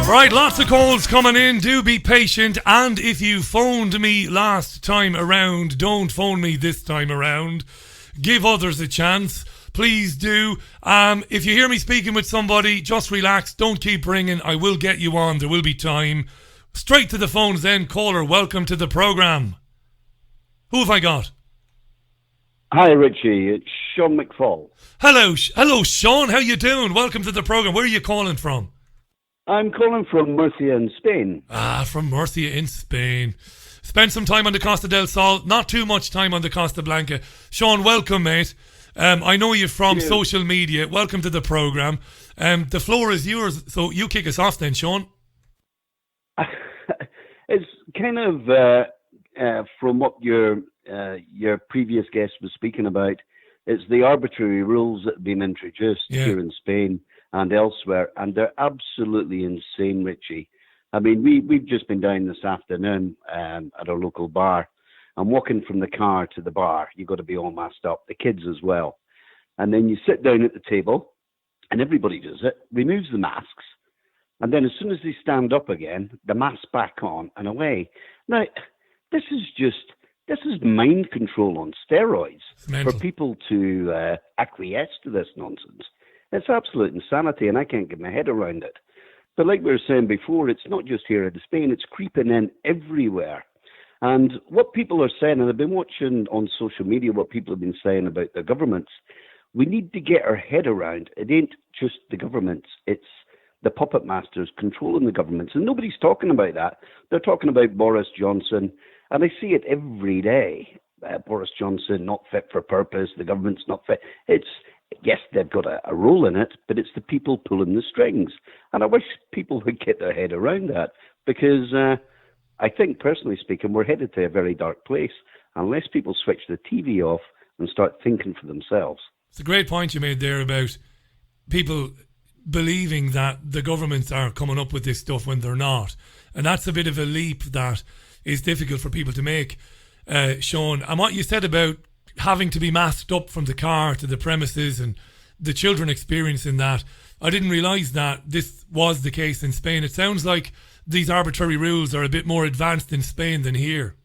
Right, lots of calls coming in. Do be patient. And if you phoned me last time around, don't phone me this time around. Give others a chance. Please do. If you hear me speaking with somebody, just relax. Don't keep ringing. I will get you on. There will be time. Straight to the phones then. Caller, welcome to the programme. Who have I got? Hi, Richie. It's Sean McFall. Hello, Sean. How you doing? Welcome to the programme. Where are you calling from? I'm calling from Murcia in Spain. From Murcia in Spain. Spent some time on the Costa del Sol. Not too much time on the Costa Blanca. Sean, welcome, mate. I know you from social media. Welcome to the programme. The floor is yours, so you kick us off then, Sean. It's kind of from what your previous guest was speaking about. It's the arbitrary rules that have been introduced here in Spain and elsewhere, and they're absolutely insane, Richie. I mean, we've just been down this afternoon at our local bar. I'm walking from the car to the bar. You've got to be all masked up, the kids as well. And then you sit down at the table, and everybody does it, removes the masks, and then as soon as they stand up again, the mask back on and away. Now, this is mind control on steroids for people to acquiesce to this nonsense. It's absolute insanity, and I can't get my head around it. But like we were saying before, it's not just here in Spain, it's creeping in everywhere. And what people are saying, and I've been watching on social media what people have been saying about their governments, we need to get our head around, it ain't just the governments, it's the puppet masters controlling the governments. And nobody's talking about that. They're talking about Boris Johnson, and I see it every day. Boris Johnson, not fit for purpose, the government's not fit. Yes, they've got a role in it, but it's the people pulling the strings. And I wish people would get their head around that, because I think, personally speaking, we're headed to a very dark place unless people switch the TV off and start thinking for themselves. It's a great point you made there about people believing that the governments are coming up with this stuff when they're not. And that's a bit of a leap that is difficult for people to make, Sean. And what you said about having to be masked up from the car to the premises and the children experiencing that, I didn't realise that this was the case in Spain. It sounds like these arbitrary rules are a bit more advanced in Spain than here.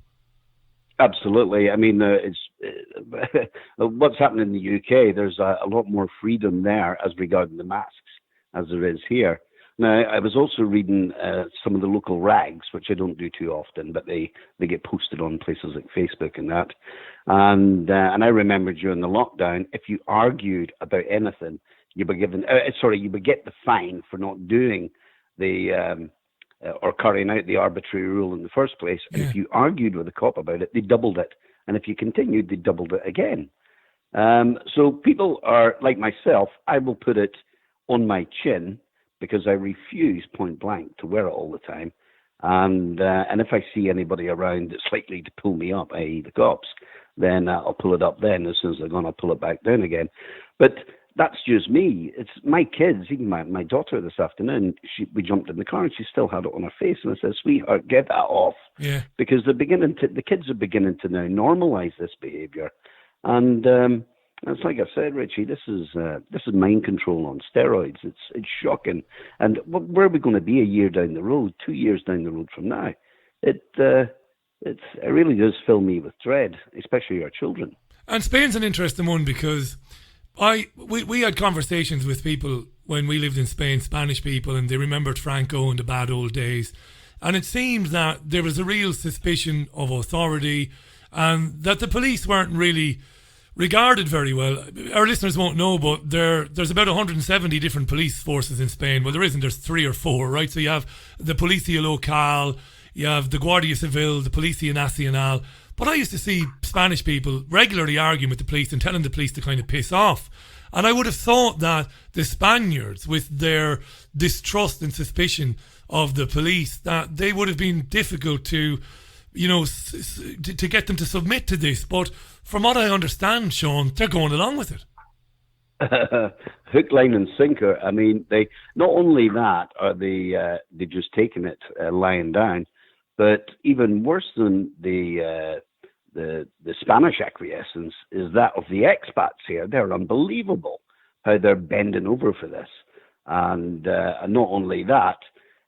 Absolutely. I mean, it's what's happening in the UK, there's a lot more freedom there as regarding the masks as there is here. Now, I was also reading some of the local rags, which I don't do too often, but they get posted on places like Facebook and that. And I remember during the lockdown, if you argued about anything, you were given, you would get the fine for not doing the or carrying out the arbitrary rule in the first place. And if you argued with a cop about it, they doubled it. And if you continued, they doubled it again. So people are like myself. I will put it on my chin, because I refuse point blank to wear it all the time. And if I see anybody around that's likely to pull me up, i.e. the cops, then I'll pull it up then. As soon as they're gone, I'll pull it back down again. But that's just me. It's my kids, even my daughter this afternoon, we jumped in the car and she still had it on her face. And I said, sweetheart, get that off. Yeah. Because the kids are beginning to now normalize this behavior. And it's like I said, Richie, this is mind control on steroids. It's shocking. And where are we going to be a year down the road, 2 years down the road from now? It really does fill me with dread, especially our children. And Spain's an interesting one, because we had conversations with people when we lived in Spain, Spanish people, and they remembered Franco and the bad old days. And it seems that there was a real suspicion of authority, and that the police weren't really regarded very well. Our listeners won't know, but there's about 170 different police forces in Spain. Well, there isn't. There's 3 or 4, right? So you have the Policia Local, you have the Guardia Civil, the Policia Nacional. But I used to see Spanish people regularly arguing with the police and telling the police to kind of piss off. And I would have thought that the Spaniards, with their distrust and suspicion of the police, that they would have been difficult to, to get them to submit to this. But from what I understand, Sean, they're going along with it. Hook, line and sinker. I mean, they not only that are they just taking it lying down, but even worse than the Spanish acquiescence is that of the expats here. They're unbelievable how they're bending over for this. and not only that,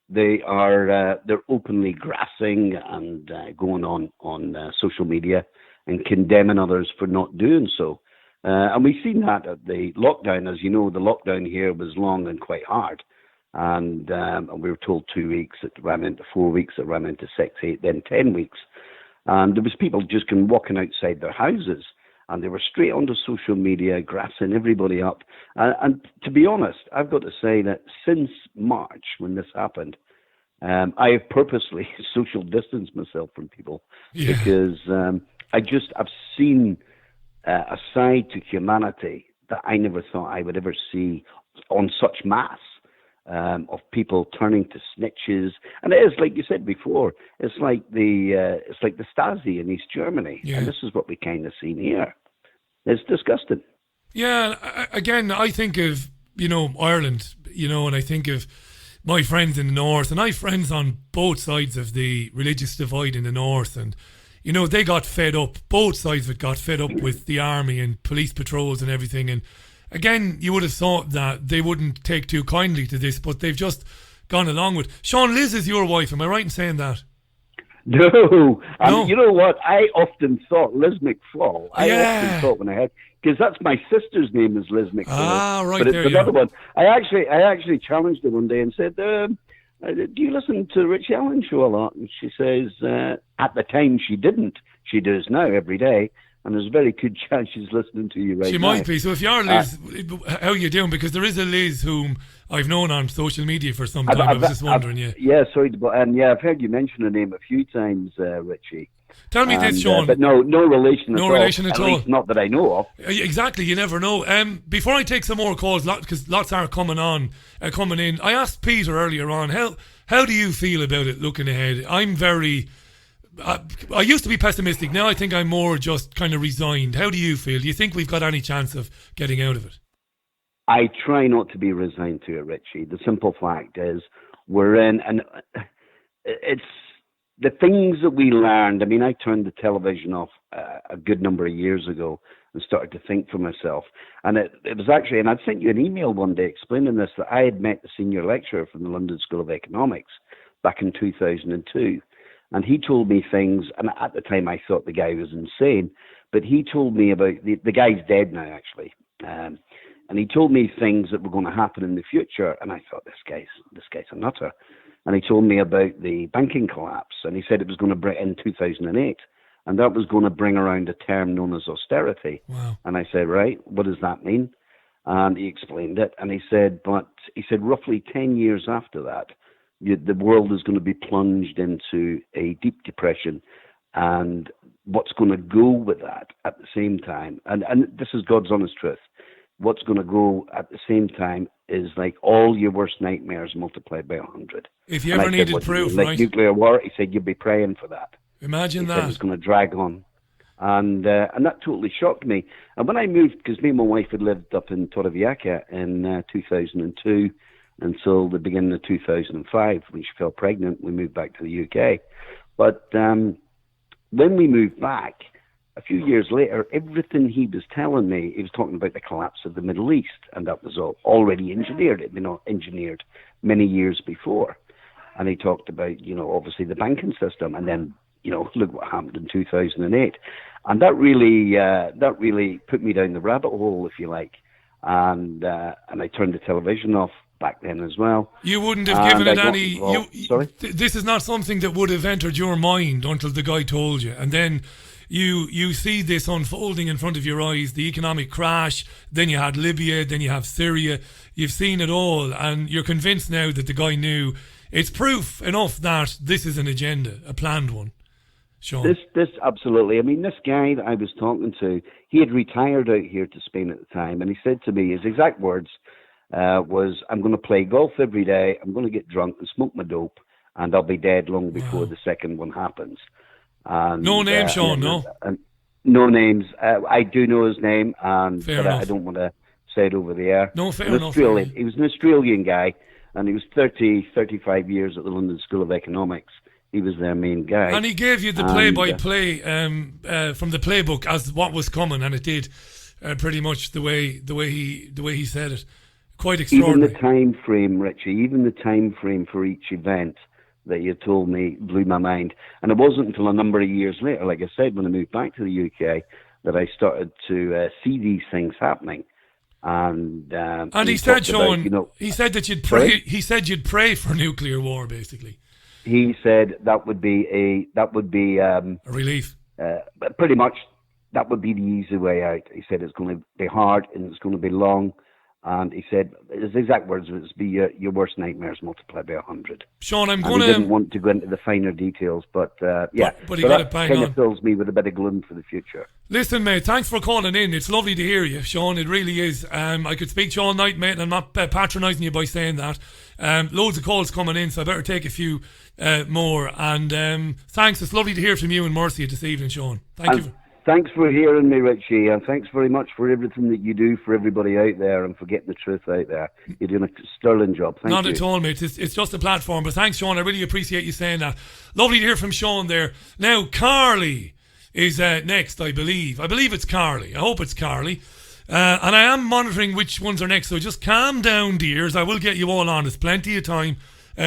they're openly grassing and going on social media and condemning others for not doing so. And we've seen that at the lockdown. As you know, the lockdown here was long and quite hard. And we were told 2 weeks, it ran into 4 weeks, it ran into 6, 8, then 10 weeks. And there was people just walking outside their houses, and they were straight onto social media, grassing everybody up. And to be honest, I've got to say that since March, when this happened, I have purposely social distanced myself from people because I've seen a side to humanity that I never thought I would ever see on such mass, of people turning to snitches. And it is, like you said before, it's like the Stasi in East Germany. Yeah. And this is what we kind of seen here. It's disgusting. Yeah, again, I think of, Ireland, and I think of my friends in the north, and I have friends on both sides of the religious divide in the north, and they got fed up. Both sides of it got fed up with the army and police patrols and everything. And again, you would have thought that they wouldn't take too kindly to this, but they've just gone along with. Sean, Liz is your wife. Am I right in saying that? No. And you know what? I often thought Liz McFall. I often thought when I had, because that's my sister's name is Liz McFall. Ah, right. But it's another one. I actually challenged her one day and said, do you listen to Richie Allen Show a lot? And she says, at the time she didn't. She does now every day. And there's a very good chance she's listening to you right now. She might be. So if you are Liz, how are you doing? Because there is a Liz whom I've known on social media for some time. I was just wondering, sorry, but I've heard you mention her name a few times, Richie. Tell me this, Sean. But no relation at all. No relation at all. Least not that I know of. Exactly, you never know. Before I take some more calls, because lots are coming in, I asked Peter earlier on, how do you feel about it looking ahead? I'm very... I used to be pessimistic. Now I think I'm more just kind of resigned. How do you feel? Do you think we've got any chance of getting out of it? I try not to be resigned to it, Richie. The simple fact is we're in, and it's the things that we learned. I mean, I turned the television off a good number of years ago and started to think for myself. And it was actually, and I'd sent you an email one day explaining this, that I had met the senior lecturer from the London School of Economics back in 2002. And he told me things, and at the time I thought the guy was insane, but he told me about, the guy's dead now actually, and he told me things that were going to happen in the future, and I thought, this guy's a nutter. And he told me about the banking collapse, and he said it was going to bring in 2008, and that was going to bring around a term known as austerity. Wow. And I said, right, what does that mean? And he explained it, and he said roughly 10 years after that, the world is going to be plunged into a deep depression, and what's going to go with that at the same time, and this is God's honest truth, what's going to go at the same time is like all your worst nightmares multiplied by 100. If you ever needed proof, like right? Nuclear war, he said you'd be praying for that. Imagine that. He said it was going to drag on. And that totally shocked me. And when I moved, because me and my wife had lived up in Torrevieja in 2002, until the beginning of 2005, when she fell pregnant, we moved back to the UK. But when we moved back, a few years later, everything he was telling me, he was talking about the collapse of the Middle East, and that was already engineered. It had been engineered many years before. And he talked about, obviously the banking system, and then, look what happened in 2008. And that really put me down the rabbit hole, if you like. And I turned the television off back then as well. You wouldn't have given it any... Sorry? This is not something that would have entered your mind until the guy told you. And then you see this unfolding in front of your eyes, the economic crash, then you had Libya, then you have Syria. You've seen it all, and you're convinced now that the guy knew. It's proof enough that this is an agenda, a planned one. Sean. This absolutely. I mean, this guy that I was talking to, he had retired out here to Spain at the time, and he said to me, his exact words was, I'm going to play golf every day, I'm going to get drunk and smoke my dope, and I'll be dead long before the second one happens. And, no name, Sean, no? No names. I do know his name, but enough. I don't want to say it over the air. No, fair enough. He was an Australian guy, and he was 35 years at the London School of Economics. He was their main guy. And he gave you the play-by-play from the playbook as what was coming, and it did pretty much the way he said it. quite Even the extraordinary. time frame, Richie, even the time frame for each event that you told me blew my mind. And it wasn't until a number of years later, like I said, when I moved back to the UK, that I started to see these things happening. And he said, Sean, about, you know, he said that you'd pray. Sorry? He said you'd pray for nuclear war, basically. He said that would be a relief. Pretty much, that would be the easy way out. He said it's going to be hard and it's going to be long. And he said, his exact words was, be your worst nightmares multiplied by 100. Sean, I'm going to... He didn't want to go into the finer details, but yeah. But he got it bang on. Kind of fills me with a bit of gloom for the future. Listen, mate, thanks for calling in. It's lovely to hear you, Sean. It really is. I could speak to you all night, mate, and I'm not patronising you by saying that. Loads of calls coming in, so I better take a few more. And thanks. It's lovely to hear from you and Mercia this evening, Sean. Thank you. Thanks for hearing me, Richie, and thanks very much for everything that you do for everybody out there and for getting the truth out there. You're doing a sterling job. Thank you. Not at all, mate. It's just a platform. But thanks, Sean. I really appreciate you saying that. Lovely to hear from Sean there. Now, Carly is next, I believe. I believe it's Carly. I hope it's Carly. And I am monitoring which ones are next, so just calm down, dears. I will get you all on. There's plenty of time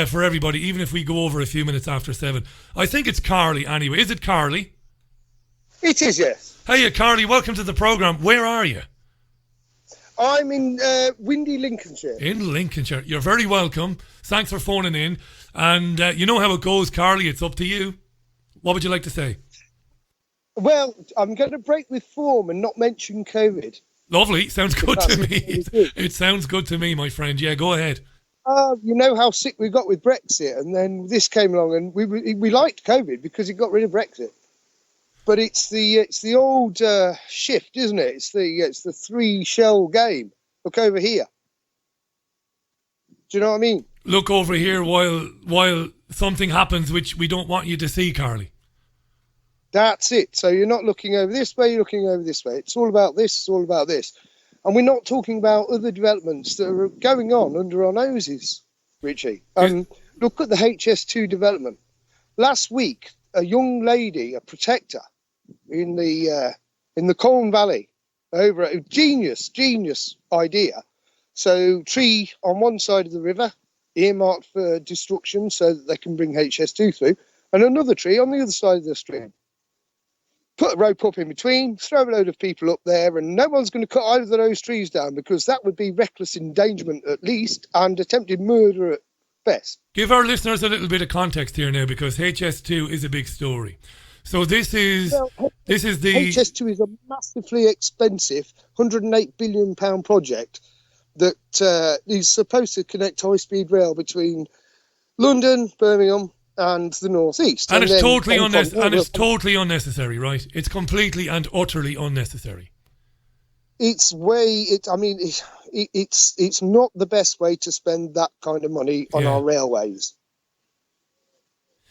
for everybody, even if we go over a few minutes after 7. I think it's Carly anyway. Is it Carly? It is, yes. Hey, Carly, welcome to the programme. Where are you? I'm in windy Lincolnshire. In Lincolnshire. You're very welcome. Thanks for phoning in. And you know how it goes, Carly. It's up to you. What would you like to say? Well, I'm going to break with form and not mention COVID. Lovely. Sounds good to me. It sounds good to me, my friend. Yeah, go ahead. You know how sick we got with Brexit, and then this came along, and we liked COVID because it got rid of Brexit. But it's the old shift, isn't it? It's the 3 shell game. Look over here. Do you know what I mean? Look over here while something happens which we don't want you to see, Carly. That's it. So you're not looking over this way, you're looking over this way. It's all about this, it's all about this. And we're not talking about other developments that are going on under our noses, Richie. Look at the HS2 development. Last week, a young lady, a protector, in the Colne Valley, over a genius idea. So tree on one side of the river, earmarked for destruction so that they can bring HS2 through, and another tree on the other side of the stream. Put a rope up in between, throw a load of people up there, and no one's going to cut either of those trees down because that would be reckless endangerment at least and attempted murder at best. Give our listeners a little bit of context here now, because HS2 is a big story. So this is the HS2 is a massively expensive £108 billion project that is supposed to connect high-speed rail between London, Birmingham, and the northeast. And it's totally unnecessary, right? It's completely and utterly unnecessary. It's not the best way to spend that kind of money on our railways.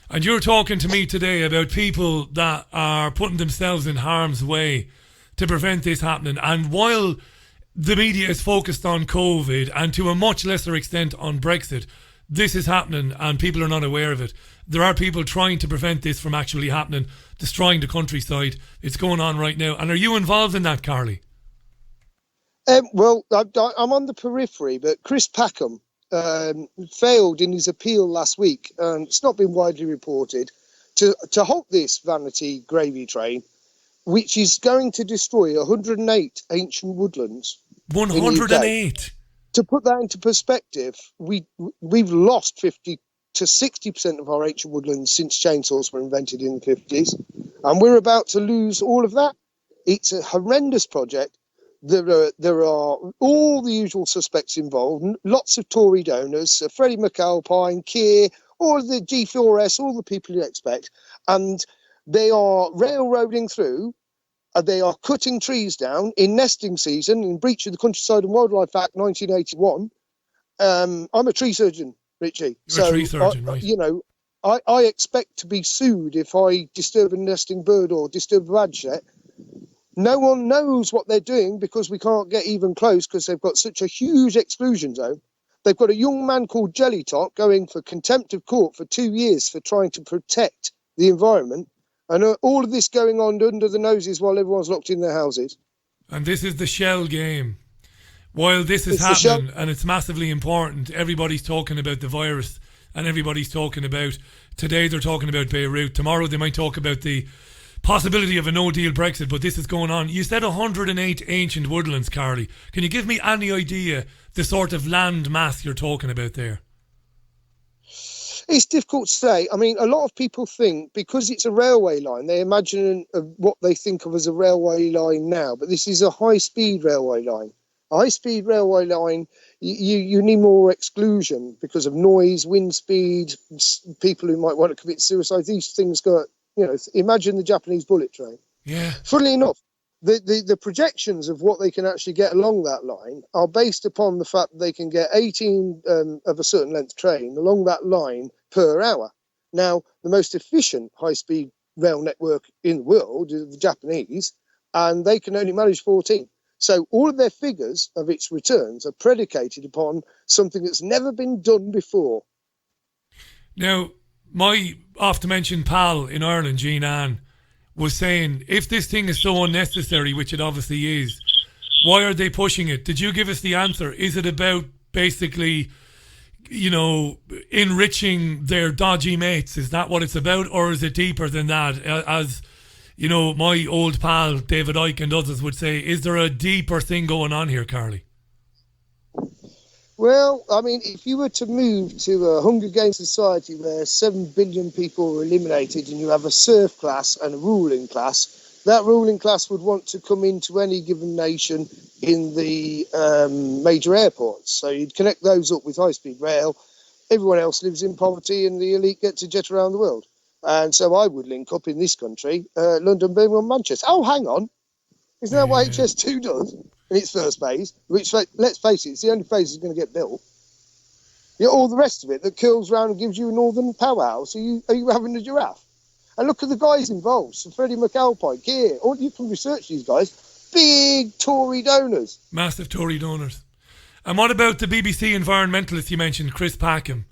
And you're talking to me today about people that are putting themselves in harm's way to prevent this happening. And while the media is focused on COVID and to a much lesser extent on Brexit, this is happening and people are not aware of it. There are people trying to prevent this from actually happening, destroying the countryside. It's going on right now. And are you involved in that, Carly? Well, I'm on the periphery, but Chris Packham failed in his appeal last week, and it's not been widely reported, to halt this vanity gravy train, which is going to destroy 108 ancient woodlands. 108? To put that into perspective, we've lost 50 to 60% of our ancient woodlands since chainsaws were invented in the 50s, and we're about to lose all of that. It's a horrendous project. There are all the usual suspects involved, lots of Tory donors, Freddie McAlpine, Keir, all the G4S, all the people you expect, and they are railroading through. They are cutting trees down in nesting season in breach of the Countryside and Wildlife Act 1981. I'm a tree surgeon, Richie. You're a tree surgeon, right? You know, I expect to be sued if I disturb a nesting bird or disturb a badger. No one knows what they're doing because we can't get even close because they've got such a huge exclusion zone. They've got a young man called Jellytot going for contempt of court for 2 years for trying to protect the environment. And all of this going on under the noses while everyone's locked in their houses. And this is the shell game. while this is happening, and it's massively important, everybody's talking about the virus, and everybody's talking about, today they're talking about Beirut, tomorrow they might talk about the possibility of a no-deal Brexit, but this is going on. You said 108 ancient woodlands, Carly. Can you give me any idea the sort of land mass you're talking about there? It's difficult to say. I mean, a lot of people think because it's a railway line, they imagine what they think of as a railway line now, but this is a high-speed railway line. A high-speed railway line, you need more exclusion because of noise, wind speed, people who might want to commit suicide. These things go, imagine the Japanese bullet train. Yeah. Funnily enough, the projections of what they can actually get along that line are based upon the fact that they can get 18 of a certain length train along that line per hour. Now, the most efficient high-speed rail network in the world is the Japanese, and they can only manage 14. So all of their figures of its returns are predicated upon something that's never been done before. Now, my oft-mentioned pal in Ireland, Jean Ann, was saying, if this thing is so unnecessary, which it obviously is, why are they pushing it? Did you give us the answer? Is it about basically, enriching their dodgy mates? Is that what it's about? Or is it deeper than that? As, my old pal, David Icke and others would say, is there a deeper thing going on here, Carly? Well, I mean, if you were to move to a Hunger Games society where 7 billion people were eliminated and you have a serf class and a ruling class, that ruling class would want to come into any given nation in the major airports. So you'd connect those up with high-speed rail. Everyone else lives in poverty and the elite get to jet around the world. And so I would link up in this country, London, Birmingham, Manchester. Oh, hang on. Isn't that what HS2 does in its first phase? Which, let's face it, it's the only phase that's going to get built. All the rest of it that curls round and gives you a northern powerhouse, are you having a giraffe? And look at the guys involved. So Freddie McAlpine, here, or you can research these guys, big Tory donors. Massive Tory donors. And what about the BBC environmentalist you mentioned, Chris Packham?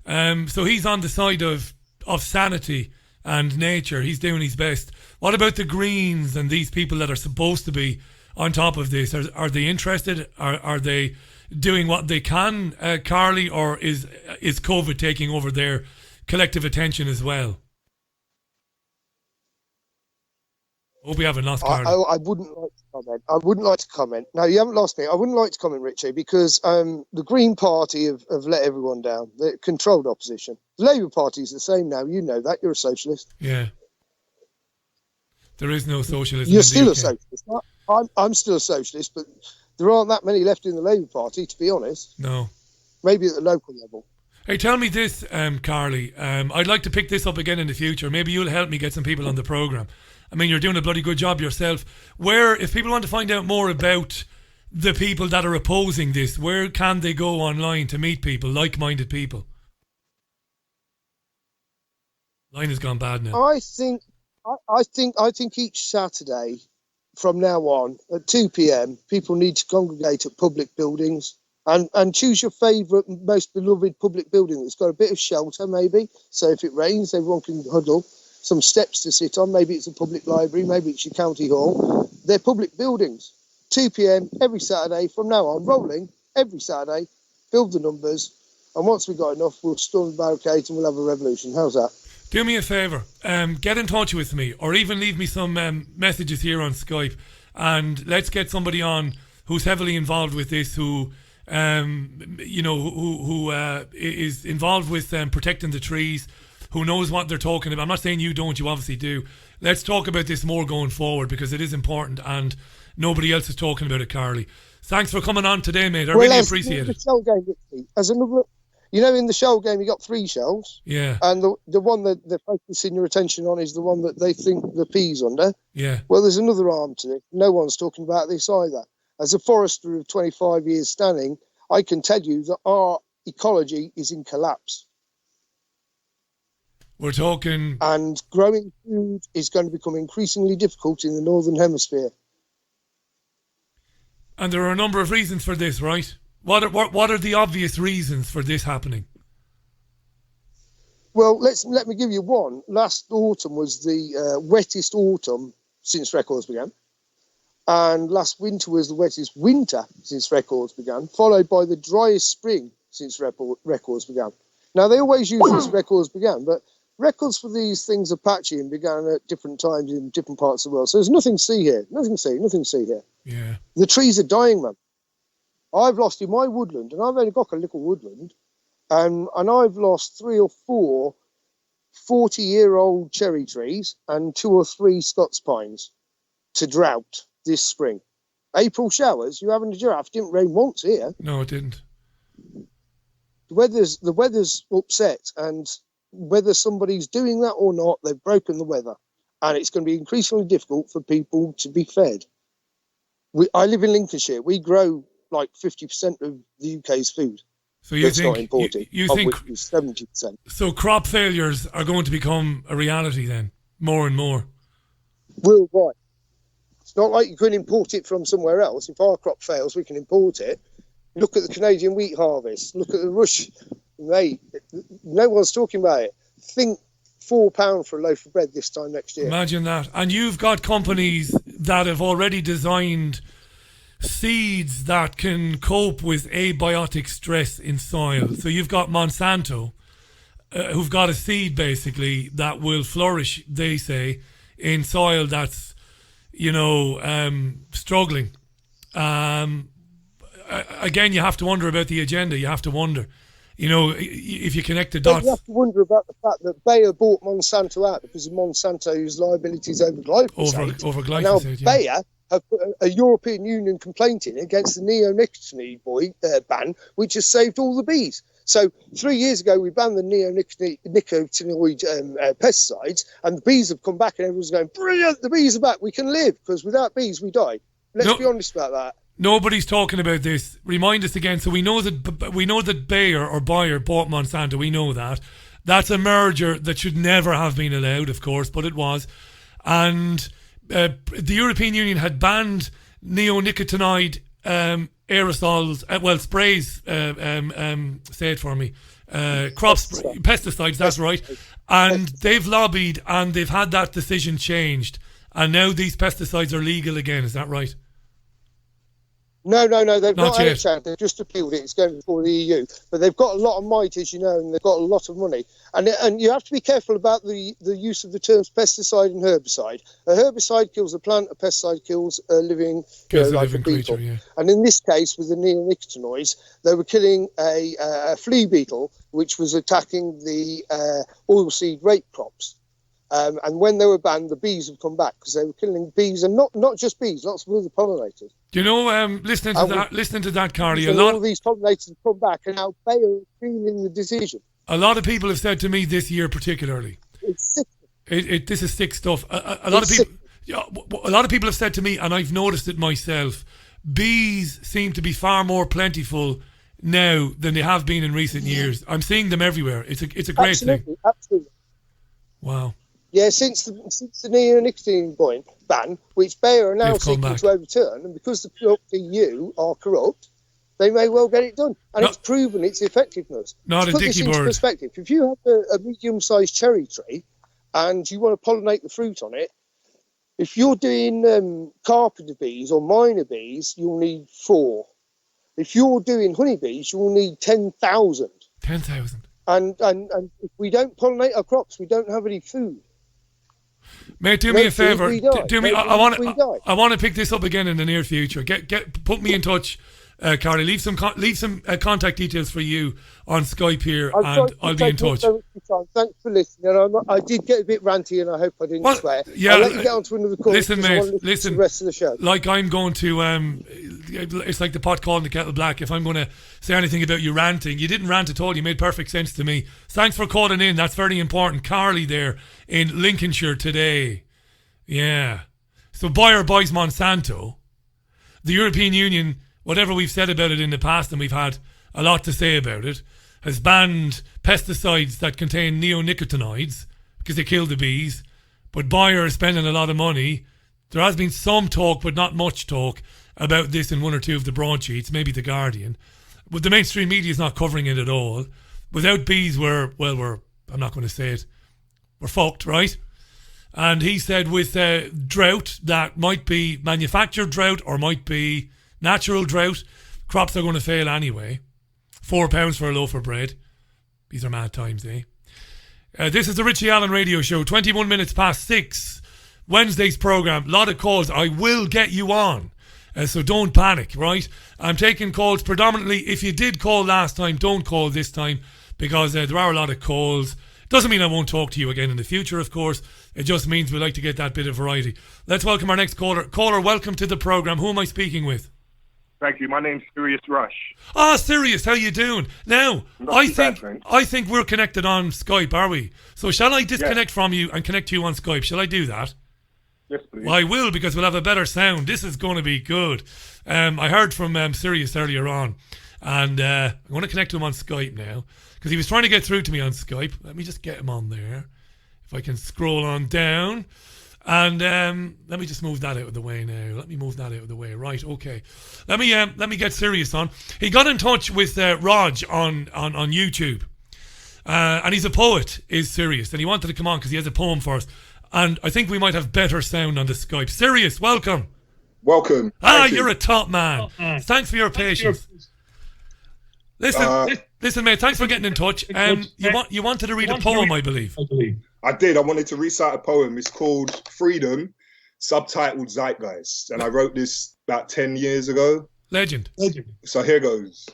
So he's on the side of sanity and nature. He's doing his best. What about the Greens and these people that are supposed to be on top of this? Are they interested? Are they doing what they can, Carly, or is COVID taking over their collective attention as well? Hope we haven't lost Carly. I wouldn't like to comment. I wouldn't like to comment. No, you haven't lost me. I wouldn't like to comment, Richie, because the Green Party have let everyone down. They're controlled opposition. The Labour Party is the same now. You know that. You're a socialist. Yeah. There is no socialism. You're still a socialist. I'm still a socialist, but there aren't that many left in the Labour Party, to be honest. No. Maybe at the local level. Hey, tell me this, Carly. I'd like to pick this up again in the future. Maybe you'll help me get some people on the programme. I mean, you're doing a bloody good job yourself. If people want to find out more about the people that are opposing this, where can they go online to meet people, like-minded people? Line has gone bad now. I think each Saturday from now on at 2 p.m, people need to congregate at public buildings and choose your favourite, most beloved public building that's got a bit of shelter, maybe. So if it rains, everyone can huddle. Some steps to sit on. Maybe it's a public library. Maybe it's your county hall. They're public buildings. 2 p.m. every Saturday from now on, rolling every Saturday. Build the numbers, and once we've got enough, we'll storm the barricades and we'll have a revolution. How's that? Do me a favour. Get in touch with me, or even leave me some messages here on Skype, and let's get somebody on who's heavily involved with this, who is involved with protecting the trees, who knows what they're talking about. I'm not saying you don't, you obviously do. Let's talk about this more going forward, because it is important and nobody else is talking about it, Carly. Thanks for coming on today, mate. I really appreciate it. Shell game, as another, in the shell game, you got 3 shells. Yeah. And the one that they're focusing your attention on is the one that they think the P's under. Yeah. Well, there's another arm to it. No one's talking about this either. As a forester of 25 years standing, I can tell you that our ecology is in collapse. We're talking... And growing food is going to become increasingly difficult in the Northern Hemisphere. And there are a number of reasons for this, right? What are the obvious reasons for this happening? Well, let me give you one. Last autumn was the wettest autumn since records began. And last winter was the wettest winter since records began, followed by the driest spring since records began. Now, they always use this records began, but records for these things are patchy and began at different times in different parts of the world. So there's nothing to see here. Nothing to see here. Yeah. The trees are dying, man. I've lost in my woodland, and I've only got a little woodland, and I've lost 3 or 4 40-year-old cherry trees and 2 or 3 Scots pines to drought this spring. April showers, you having a giraffe, didn't rain once here. No, it didn't. The weather's upset, and whether somebody's doing that or not, they've broken the weather, and it's going to be increasingly difficult for people to be fed. I live in Lincolnshire. We grow like 50% of the UK's food. So you think not imported, you think 70%. So crop failures are going to become a reality then, more and more worldwide. It's not like you can import it from somewhere else. If our crop fails, we can import it. Look at the Canadian wheat harvest. Look at the Rush. Mate, no one's talking about it. Think £4 for a loaf of bread this time next year. Imagine that. And you've got companies that have already designed seeds that can cope with abiotic stress in soil. So you've got Monsanto, who've got a seed basically that will flourish, they say, in soil that's, struggling. Again, you have to wonder about the agenda. You have to wonder, if you connect the dots. You have to wonder about the fact that Bayer bought Monsanto out because of Monsanto's liabilities over glyphosate. Over glyphosate, now, yeah. Bayer have put a European Union complaint in against the neonicotinoid ban, which has saved all the bees. So 3 years ago, we banned the neonicotinoid pesticides, and the bees have come back, and everyone's going, brilliant, the bees are back, we can live, because without bees, we die. Let's be honest about that. Nobody's talking about this. Remind us again. So we know that Bayer bought Monsanto. We know that. That's a merger that should never have been allowed, of course, but it was. And the European Union had banned neonicotinoid aerosols, sprays, say it for me, pesticides, that's right. And they've lobbied and they've had that decision changed. And now these pesticides are legal again, is that right? No, they've not had yet. a chance. They've just appealed it. It's going before the EU. But they've got a lot of might, as you know, and they've got a lot of money. And you have to be careful about the use of the terms pesticide and herbicide. A herbicide kills a plant, a pesticide kills a living, like a beetle. Creature, yeah. And in this case, with the neonicotinoids, they were killing a flea beetle, which was attacking the oilseed rape crops. And when they were banned, the bees have come back because they were killing bees, and not just bees, lots of other pollinators. Do you know, listening to that, Carly, all these pollinators have come back, and now Bayer are appealing the decision. A lot of people have said to me this year, particularly, it's sick. This is sick stuff. A lot of people have said to me, and I've noticed it myself. Bees seem to be far more plentiful now than they have been in recent years. I'm seeing them everywhere. It's a great thing. Absolutely. Wow. Yeah, since the neonicotinoid ban, which Bayer are now seeking to overturn, and because the EU are corrupt, they may well get it done. And it's proven its effectiveness. Not to a put dicky this into bird. perspective, if you have a medium-sized cherry tree and you want to pollinate the fruit on it, if you're doing carpenter bees or miner bees, you'll need 4. If you're doing honeybees, you'll need 10,000. 10,000. And if we don't pollinate our crops, we don't have any food. Mate, do me a favour. I want to pick this up again in the near future. Put me in touch, Carly. Leave some contact details for you on Skype here, and I'll be in touch. Thanks for listening. I did get a bit ranty, and I hope I didn't swear. Yeah, I'll let you get on to another call. Listen, mate. Listen to the rest of the show. Like I'm going to, it's like the pot calling the kettle black. If I'm going to say anything about you ranting, you didn't rant at all. You made perfect sense to me. Thanks for calling in. That's very important. Carly there in Lincolnshire today. Yeah. So Bayer buys Monsanto. The European Union, whatever we've said about it in the past, and we've had a lot to say about it, has banned pesticides that contain neonicotinoids because they kill the bees. But Bayer is spending a lot of money. There has been some talk, but not much talk, about this in one or two of the broadsheets, maybe The Guardian. But the mainstream media is not covering it at all. Without bees, I'm not going to say it, we're fucked, right? And he said with drought, that might be manufactured drought or might be natural drought, crops are going to fail anyway. £4 for a loaf of bread. These are mad times, eh? This is the Richie Allen Radio Show, 21 minutes past 6. Wednesday's programme, lot of calls. I will get you on. So don't panic, right? I'm taking calls predominantly. If you did call last time, don't call this time because there are a lot of calls. Doesn't mean I won't talk to you again in the future, of course. It just means we like to get that bit of variety. Let's welcome our next caller. Caller, welcome to the programme. Who am I speaking with? Thank you. My name's Sirius Rush. Ah, Sirius, how you doing? Now, I think we're connected on Skype, are we? So shall I disconnect from you and connect you on Skype? Shall I do that? Yes, please. Well, I will, because we'll have a better sound. This is going to be good. I heard from Sirius earlier on, and I'm going to connect to him on Skype now, because he was trying to get through to me on Skype. Let me just get him on there. If I can scroll on down. And let me just move that out of the way now. Let me move that out of the way. Right, okay. Let me get Sirius on. He got in touch with Raj on YouTube. And he's a poet, is Sirius. And he wanted to come on because he has a poem for us. And I think we might have better sound on the Skype. Sirius, welcome. Welcome. You're a top man. Thanks for your patience. Listen, mate, thanks for getting in touch. You wanted to read a poem, I believe. I did. I wanted to recite a poem. It's called Freedom, subtitled Zeitgeist. And I wrote this about 10 years ago. Legend. So here goes.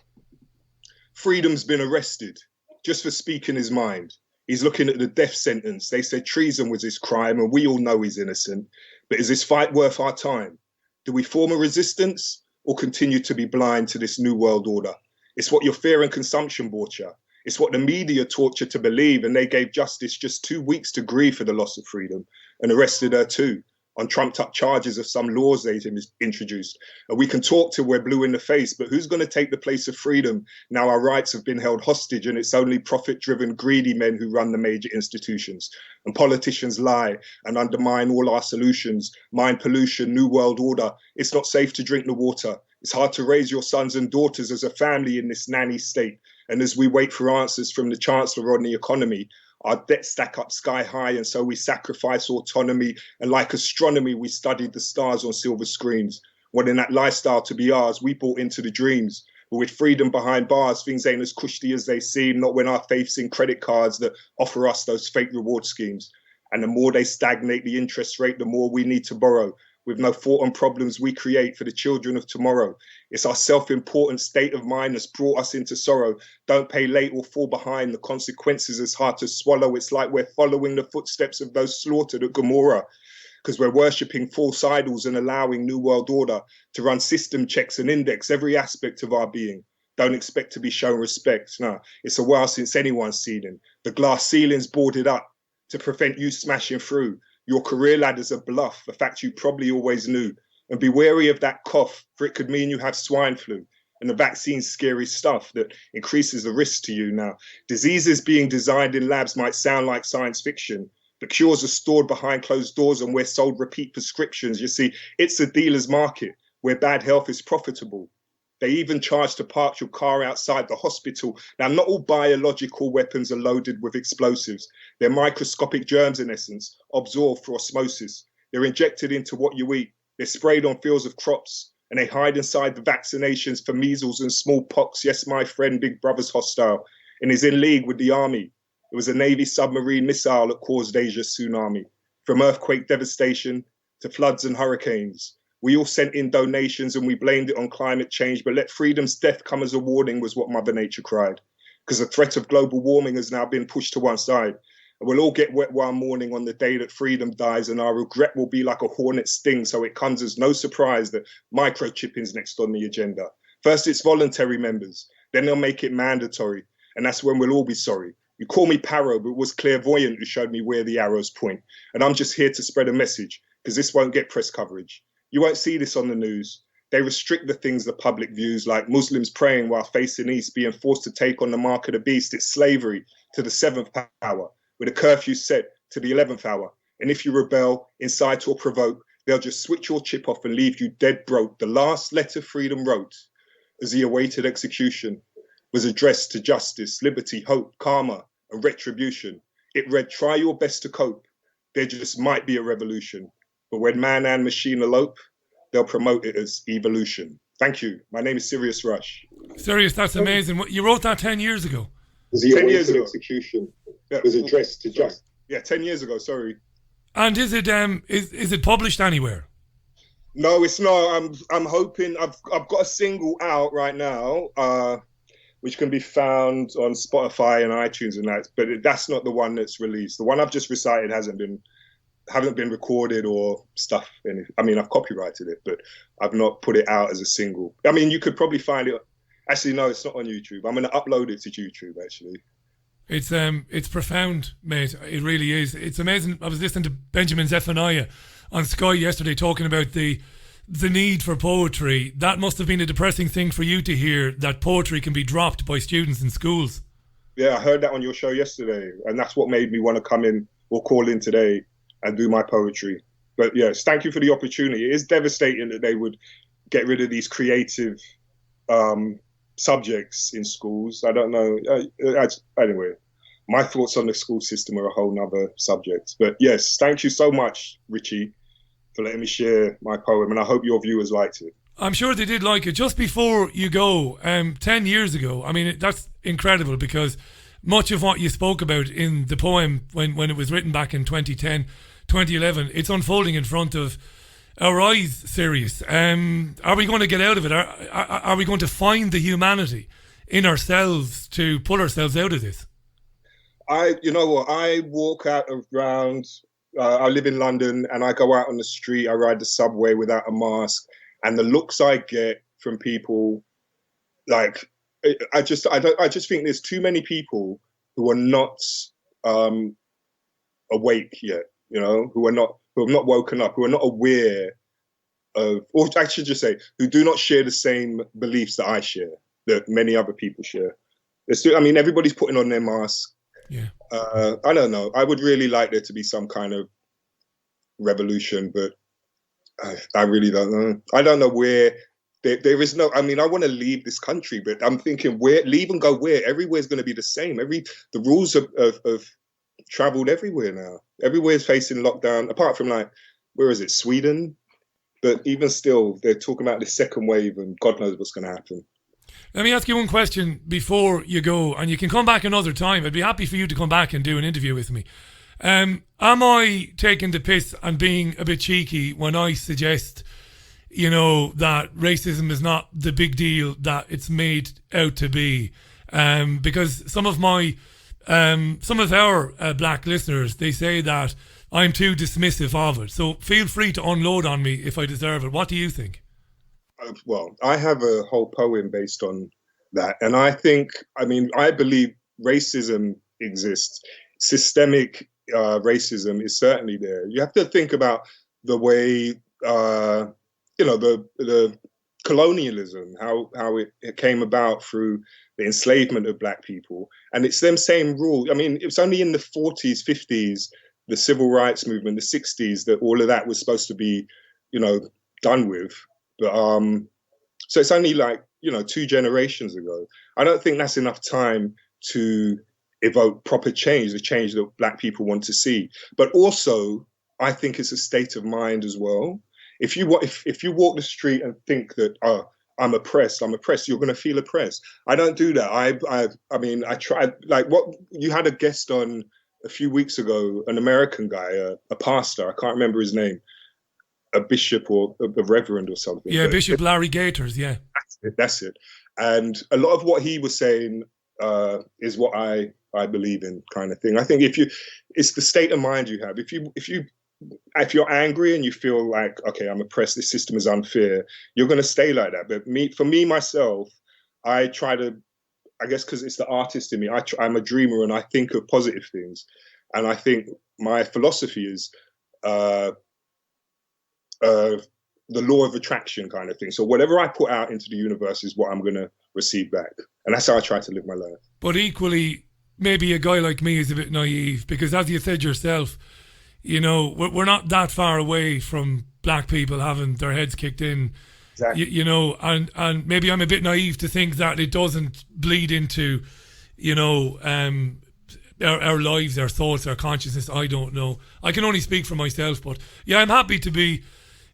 Freedom's been arrested just for speaking his mind. He's looking at the death sentence. They said treason was his crime, and we all know he's innocent. But is this fight worth our time? Do we form a resistance or continue to be blind to this new world order? It's what your fear and consumption brought you. It's what the media taught you to believe, and they gave Justice just 2 weeks to grieve for the loss of freedom and arrested her too on trumped up charges of some laws they introduced. And we can talk till we're blue in the face, but who's going to take the place of freedom now our rights have been held hostage and it's only profit-driven, greedy men who run the major institutions? And politicians lie and undermine all our solutions, mind pollution, new world order. It's not safe to drink the water. It's hard to raise your sons and daughters as a family in this nanny state. And as we wait for answers from the Chancellor on the economy, our debts stack up sky high, and so we sacrifice autonomy. And like astronomy, we studied the stars on silver screens. Wanting that lifestyle to be ours, we bought into the dreams. But with freedom behind bars, things ain't as cushy as they seem, not when our faith's in credit cards that offer us those fake reward schemes. And the more they stagnate the interest rate, the more we need to borrow. With no thought on problems we create for the children of tomorrow. It's our self-important state of mind that's brought us into sorrow. Don't pay late or fall behind. The consequences is hard to swallow. It's like we're following the footsteps of those slaughtered at Gomorrah, because we're worshipping false idols and allowing New World Order to run system checks and index every aspect of our being. Don't expect to be shown respect. No, it's a while since anyone's seen him. The glass ceiling's boarded up to prevent you smashing through. Your career ladder's a bluff, a fact you probably always knew. And be wary of that cough, for it could mean you have swine flu. And the vaccine's scary stuff that increases the risk to you now. Diseases being designed in labs might sound like science fiction, but cures are stored behind closed doors and we're sold repeat prescriptions. You see, it's a dealer's market where bad health is profitable. They even charge to park your car outside the hospital. Now, not all biological weapons are loaded with explosives. They're microscopic germs, in essence, absorbed through osmosis. They're injected into what you eat. They're sprayed on fields of crops, and they hide inside the vaccinations for measles and smallpox. Yes, my friend, Big Brother's hostile, and is in league with the army. It was a Navy submarine missile that caused Asia's tsunami. From earthquake devastation to floods and hurricanes. We all sent in donations and we blamed it on climate change, but let freedom's death come as a warning was what Mother Nature cried. Because the threat of global warming has now been pushed to one side. And we'll all get wet one morning on the day that freedom dies, and our regret will be like a hornet sting, so it comes as no surprise that microchipping's next on the agenda. First it's voluntary members, then they'll make it mandatory, and that's when we'll all be sorry. You call me Paro, but it was clairvoyant who showed me where the arrows point. And I'm just here to spread a message, because this won't get press coverage. You won't see this on the news. They restrict the things the public views, like Muslims praying while facing east, being forced to take on the mark of the beast. It's slavery to the 7th hour, with a curfew set to the 11th hour. And if you rebel, incite or provoke, they'll just switch your chip off and leave you dead broke. The last letter freedom wrote, as he awaited execution, was addressed to justice, liberty, hope, karma, and retribution. It read, try your best to cope. there just might be a revolution. But when man and machine elope, they'll promote it as evolution. Thank you. My name is Sirius Rush. Sirius, that's amazing. You wrote that 10 years ago. 10 years ago. Execution was addressed to just. Yeah, 10 years ago. Sorry. And is it published anywhere? No, it's not. I'm hoping. I've got a single out right now, which can be found on Spotify and iTunes and that. But that's not the one that's released. The one I've just recited haven't been recorded or stuff. I mean, I've copyrighted it, but I've not put it out as a single. I mean, you could probably find it. Actually, no, it's not on YouTube. I'm going to upload it to YouTube, actually. It's profound, mate. It really is. It's amazing. I was listening to Benjamin Zephaniah on Sky yesterday talking about the need for poetry. That must have been a depressing thing for you to hear, that poetry can be dropped by students in schools. Yeah, I heard that on your show yesterday, and that's what made me want to come in or call in today and do my poetry. But yes, thank you for the opportunity. It is devastating that they would get rid of these creative subjects in schools. I don't know. Anyway, my thoughts on the school system are a whole nother subject. But yes, thank you so much, Richie, for letting me share my poem, and I hope your viewers liked it. I'm sure they did like it. Just before you go, 10 years ago, I mean, that's incredible, because much of what you spoke about in the poem when it was written back in 2010, 2011, it's unfolding in front of our eyes, Sirius. Are we going to get out of it? Are we going to find the humanity in ourselves to pull ourselves out of this? You know what? I walk out around, I live in London, and I go out on the street, I ride the subway without a mask, and the looks I get from people, like, I just think there's too many people who are not awake yet, you know, who have not woken up, who are not aware of, or I should just say, who do not share the same beliefs that I share, that many other people share. I mean, everybody's putting on their mask. Yeah. I don't know. I would really like there to be some kind of revolution, but I really don't know. I don't know where. There is no. I mean, I want to leave this country, but I'm thinking where leave and go where. Everywhere's going to be the same. The rules have traveled everywhere now. Everywhere's facing lockdown, apart from, like, where is it, Sweden? But even still, they're talking about the second wave, and God knows what's going to happen. Let me ask you one question before you go, and you can come back another time. I'd be happy for you to come back and do an interview with me. Am I taking the piss and being a bit cheeky when I suggest, you know, that racism is not the big deal that it's made out to be? Because some of our black listeners, they say that I'm too dismissive of it. So feel free to unload on me if I deserve it. What do you think? Well, I have a whole poem based on that. And I believe racism exists. Systemic racism is certainly there. You have to think about the way, the colonialism, how it came about through the enslavement of black people. And it's them same rule. I mean, it was only in the 40s, 50s, the civil rights movement, the 60s, that all of that was supposed to be, done with. But so it's only 2 generations ago. I don't think that's enough time to evoke proper change, the change that black people want to see. But also, I think it's a state of mind as well. If you walk the street and think that, I'm oppressed, you're going to feel oppressed. I don't do that. I tried, like, what you had a guest on a few weeks ago, an American guy, a pastor, I can't remember his name, a bishop or a reverend or something. Yeah, Bishop Larry Gators, yeah. That's it. And a lot of what he was saying is what I believe in, kind of thing. I think it's the state of mind you have. If you're angry and you feel like, okay, I'm oppressed, this system is unfair, you're going to stay like that. But myself, I try to, I guess because it's the artist in me, I'm a dreamer and I think of positive things. And I think my philosophy is the law of attraction kind of thing. So whatever I put out into the universe is what I'm going to receive back. And that's how I try to live my life. But equally, maybe a guy like me is a bit naive, because as you said yourself, we're not that far away from black people having their heads kicked in. Exactly. And maybe I'm a bit naive to think that it doesn't bleed into, our lives, our thoughts, our consciousness. I don't know. I can only speak for myself, but yeah, I'm happy to be,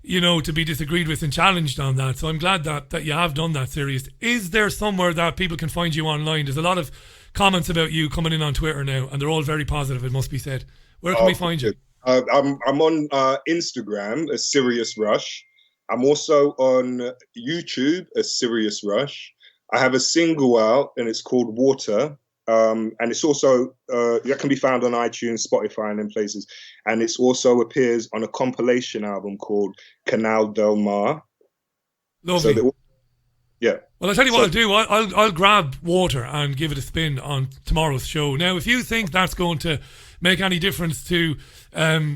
to be disagreed with and challenged on that. So I'm glad that you have done that, Sirius. Is there somewhere that people can find you online? There's a lot of comments about you coming in on Twitter now, and they're all very positive, it must be said. Where can we find you? I'm on Instagram as Sirius Rush. I'm also on YouTube as Sirius Rush. I have a single out, and it's called Water. And it's also, that can be found on iTunes, Spotify, and in places. And it also appears on a compilation album called Canal Del Mar. Lovely. So yeah. Well, I'll tell you what I'll do. I'll grab Water and give it a spin on tomorrow's show. Now, if you think that's going to make any difference to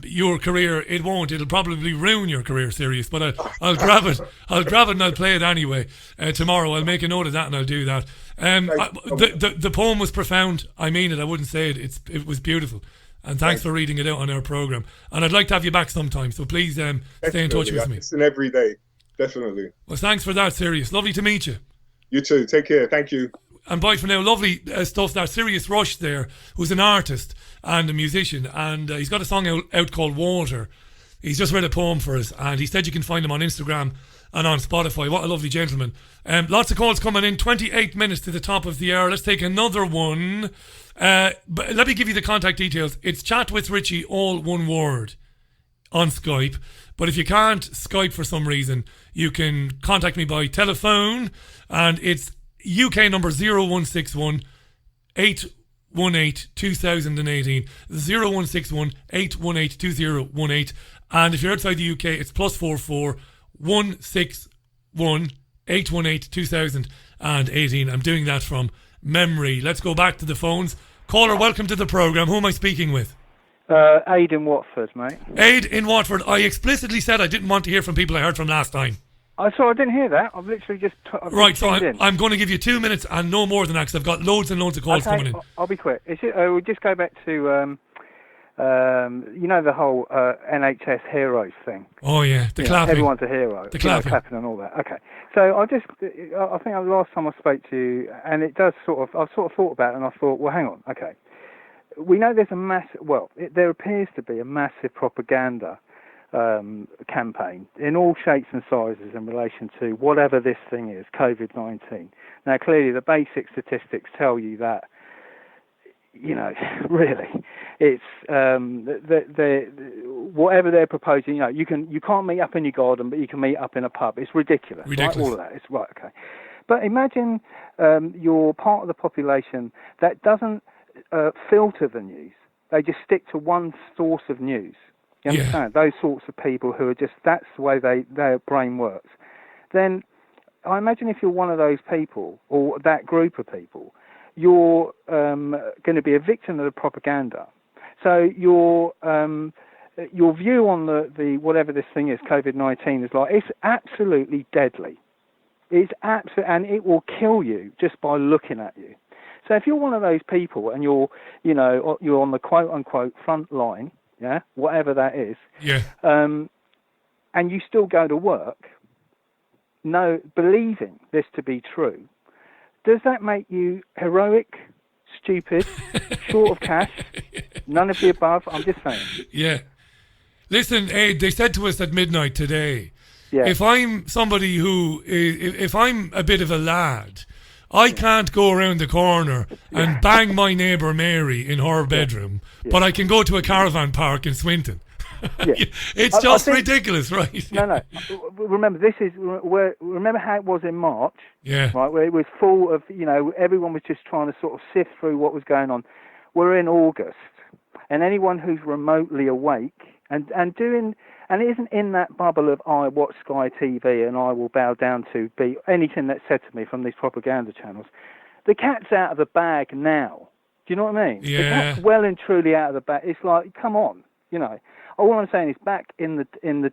your career, it won't. It'll probably ruin your career, Sirius. But I'll grab it. I'll grab it and I'll play it anyway tomorrow. I'll make a note of that and I'll do that. The poem was profound. I mean it. I wouldn't say it. It was beautiful. And thanks for reading it out on our programme. And I'd like to have you back sometime. So please stay in touch with me. Listen every day. Definitely. Well, thanks for that, Sirius. Lovely to meet you. You too. Take care. Thank you. And bye for now. Lovely stuff. That Sirius Rush there, who's an artist and a musician, and he's got a song out called Water. He's just read a poem for us, and he said you can find him on Instagram and on Spotify. What a lovely gentleman. Lots of calls coming in. 28 minutes to the top of the hour. Let's take another one. But let me give you the contact details. It's Chat with Richie, all one word, on Skype. But if you can't Skype for some reason, you can contact me by telephone, and it's UK number 0161 818 2018, 0161 818 2018. And if you're outside the UK, it's +44 161 818 2018. I'm doing that from memory. Let's go back to the phones. Caller, welcome to the programme. Who am I speaking with? Aid in Watford, mate. Aid in Watford. I explicitly said I didn't want to hear from people I heard from last time. I didn't hear that. I've literally just... Right, so I'm going to give you 2 minutes and no more than that, because I've got loads and loads of calls coming in. I'll be quick. We'll just go back to, the whole NHS heroes thing. Oh, yeah, the clapping. Everyone's a hero. The clapping and all that. Okay. So I think the last time I spoke to you, and it does I've sort of thought about it, and I thought, well, hang on, okay. We know there's there appears to be a massive propaganda campaign in all shapes and sizes in relation to whatever this thing is, COVID-19. Now, clearly, the basic statistics tell you that, really, it's whatever they're proposing. You can't meet up in your garden, but you can meet up in a pub. It's ridiculous. Right? All of that. It's right. Okay, but imagine you're part of the population that doesn't filter the news. They just stick to one source of news. You understand? Those sorts of people who are just, that's the way their brain works. Then I imagine if you're one of those people, or that group of people, you're going to be a victim of the propaganda. So your view on the whatever this thing is, COVID-19, is like, it's absolutely deadly. It's and it will kill you just by looking at you. So if you're one of those people and you're on the quote-unquote front line, whatever that is, and you still go to work, believing this to be true, does that make you heroic, stupid, short of cash, none of the above? I'm just saying. Yeah. Listen, Ed, they said to us at midnight today, if I'm somebody if I'm a bit of a lad, I can't go around the corner and bang my neighbour Mary in her bedroom, but I can go to a caravan park in Swinton. It's just ridiculous, right? No. Remember, remember how it was in March? Right, where it was full of, everyone was just trying to sort of sift through what was going on. We're in August, and anyone who's remotely awake and isn't in that bubble of I watch Sky TV and I will bow down to be anything that's said to me from these propaganda channels, the cat's out of the bag now. Do you know what I mean? The cat's well and truly out of the bag. It's like, come on, All I'm saying is back in the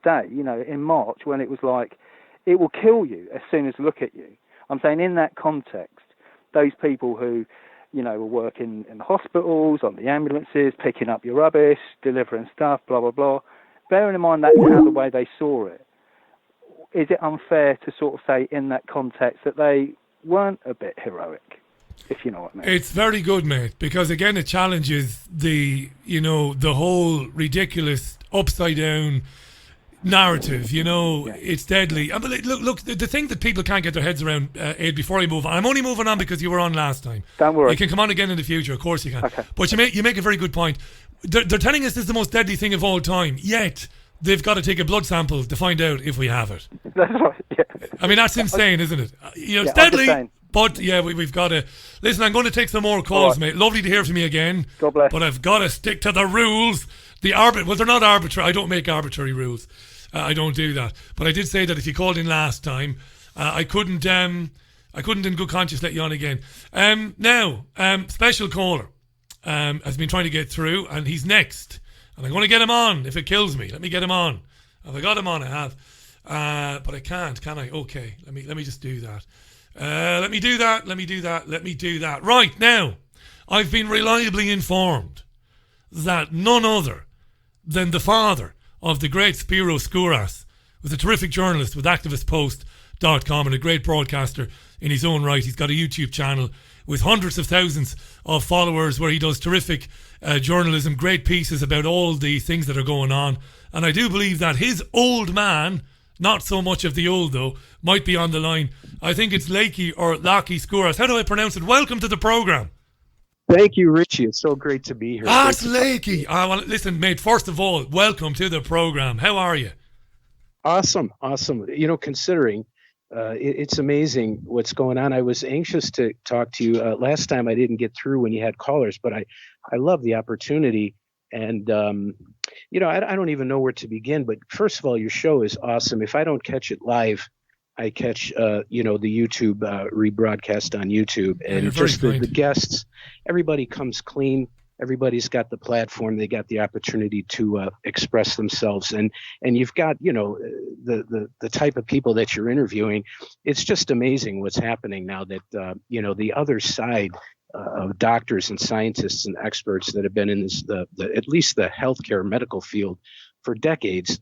day, in March, when it was like, it will kill you as soon as look at you. I'm saying in that context, those people who, were working in the hospitals, on the ambulances, picking up your rubbish, delivering stuff, blah, blah, blah, bearing in mind that's how the way they saw it, is it unfair to sort of say in that context that they weren't a bit heroic? if you know what I mean. It's very good, mate, because again, it challenges the whole ridiculous upside down narrative. It's deadly. Look, the thing that people can't get their heads around, Ed, before I move on, I'm only moving on because you were on last time. Don't worry. You can come on again in the future, of course you can. Okay. But you make a very good point. They're telling us this is the most deadly thing of all time, yet they've got to take a blood sample to find out if we have it. That's right, yeah. I mean, that's insane, isn't it? It's deadly, but yeah, we've got to... Listen, I'm going to take some more calls, mate. Lovely to hear from you again. God bless. But I've got to stick to the rules. Well, they're not arbitrary. I don't make arbitrary rules. I don't do that. But I did say that if you called in last time, I couldn't in good conscience let you on again. Now, special caller has been trying to get through, and he's next. And I'm going to get him on if it kills me. Let me get him on. Have I got him on? I have. But I can't, can I? Okay, let me just do that. Let me do that. Right, now, I've been reliably informed that none other than the father of the great Spiro Skouras, who's a terrific journalist with activistpost.com and a great broadcaster in his own right. He's got a YouTube channel with hundreds of thousands of followers where he does terrific journalism, great pieces about all the things that are going on. And I do believe that his old man, not so much of the old though, might be on the line. I think it's Lakey or Laki Skouras. How do I pronounce it? Welcome to the programme. Thank you, Richie. It's so great to be here. It's Lakey. Well, listen, mate, first of all, welcome to the programme. How are you? Awesome. Considering it's amazing what's going on. I was anxious to talk to you. Last time I didn't get through when you had callers, but I love the opportunity. And, I don't even know where to begin. But first of all, your show is awesome. If I don't catch it live, I catch, the YouTube rebroadcast on YouTube. And just the guests, everybody comes clean. Everybody's got the platform. They got the opportunity to express themselves. And you've got, the type of people that you're interviewing. It's just amazing what's happening now that, the other side of doctors and scientists and experts that have been in this, at least the healthcare medical field for decades,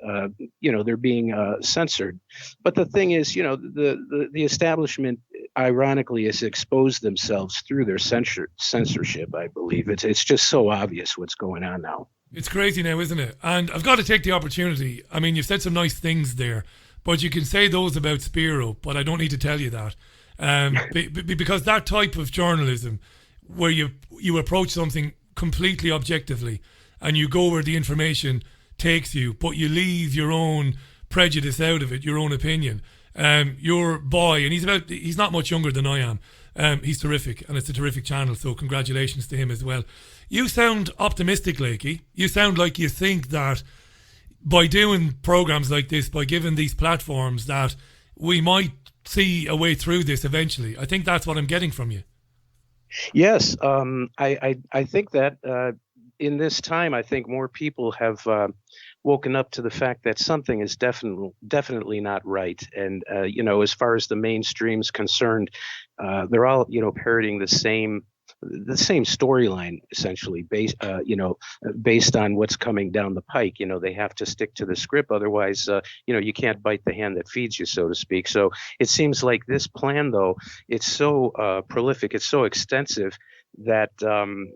they're being censored. But the thing is, the establishment, ironically, has exposed themselves through their censorship, I believe. It's just so obvious what's going on now. It's crazy now, isn't it? And I've got to take the opportunity. I mean, you've said some nice things there, but you can say those about Spiro, but I don't need to tell you that. Because that type of journalism, where you approach something completely objectively and you go where the information takes you, but you leave your own prejudice out of it, your own opinion. Your boy, and he's not much younger than I am. He's terrific, and it's a terrific channel, so congratulations to him as well. You sound optimistic, Lakey. You sound like you think that by doing programs like this, by giving these platforms, that we might see a way through this eventually. I think that's what I'm getting from you. Yes, I think that in this time, I think more people have woken up to the fact that something is definitely not right. And, as far as the mainstream's concerned, they're all, parroting the same storyline, essentially, based on what's coming down the pike. They have to stick to the script. Otherwise, you can't bite the hand that feeds you, so to speak. So it seems like this plan, though, it's so prolific, it's so extensive that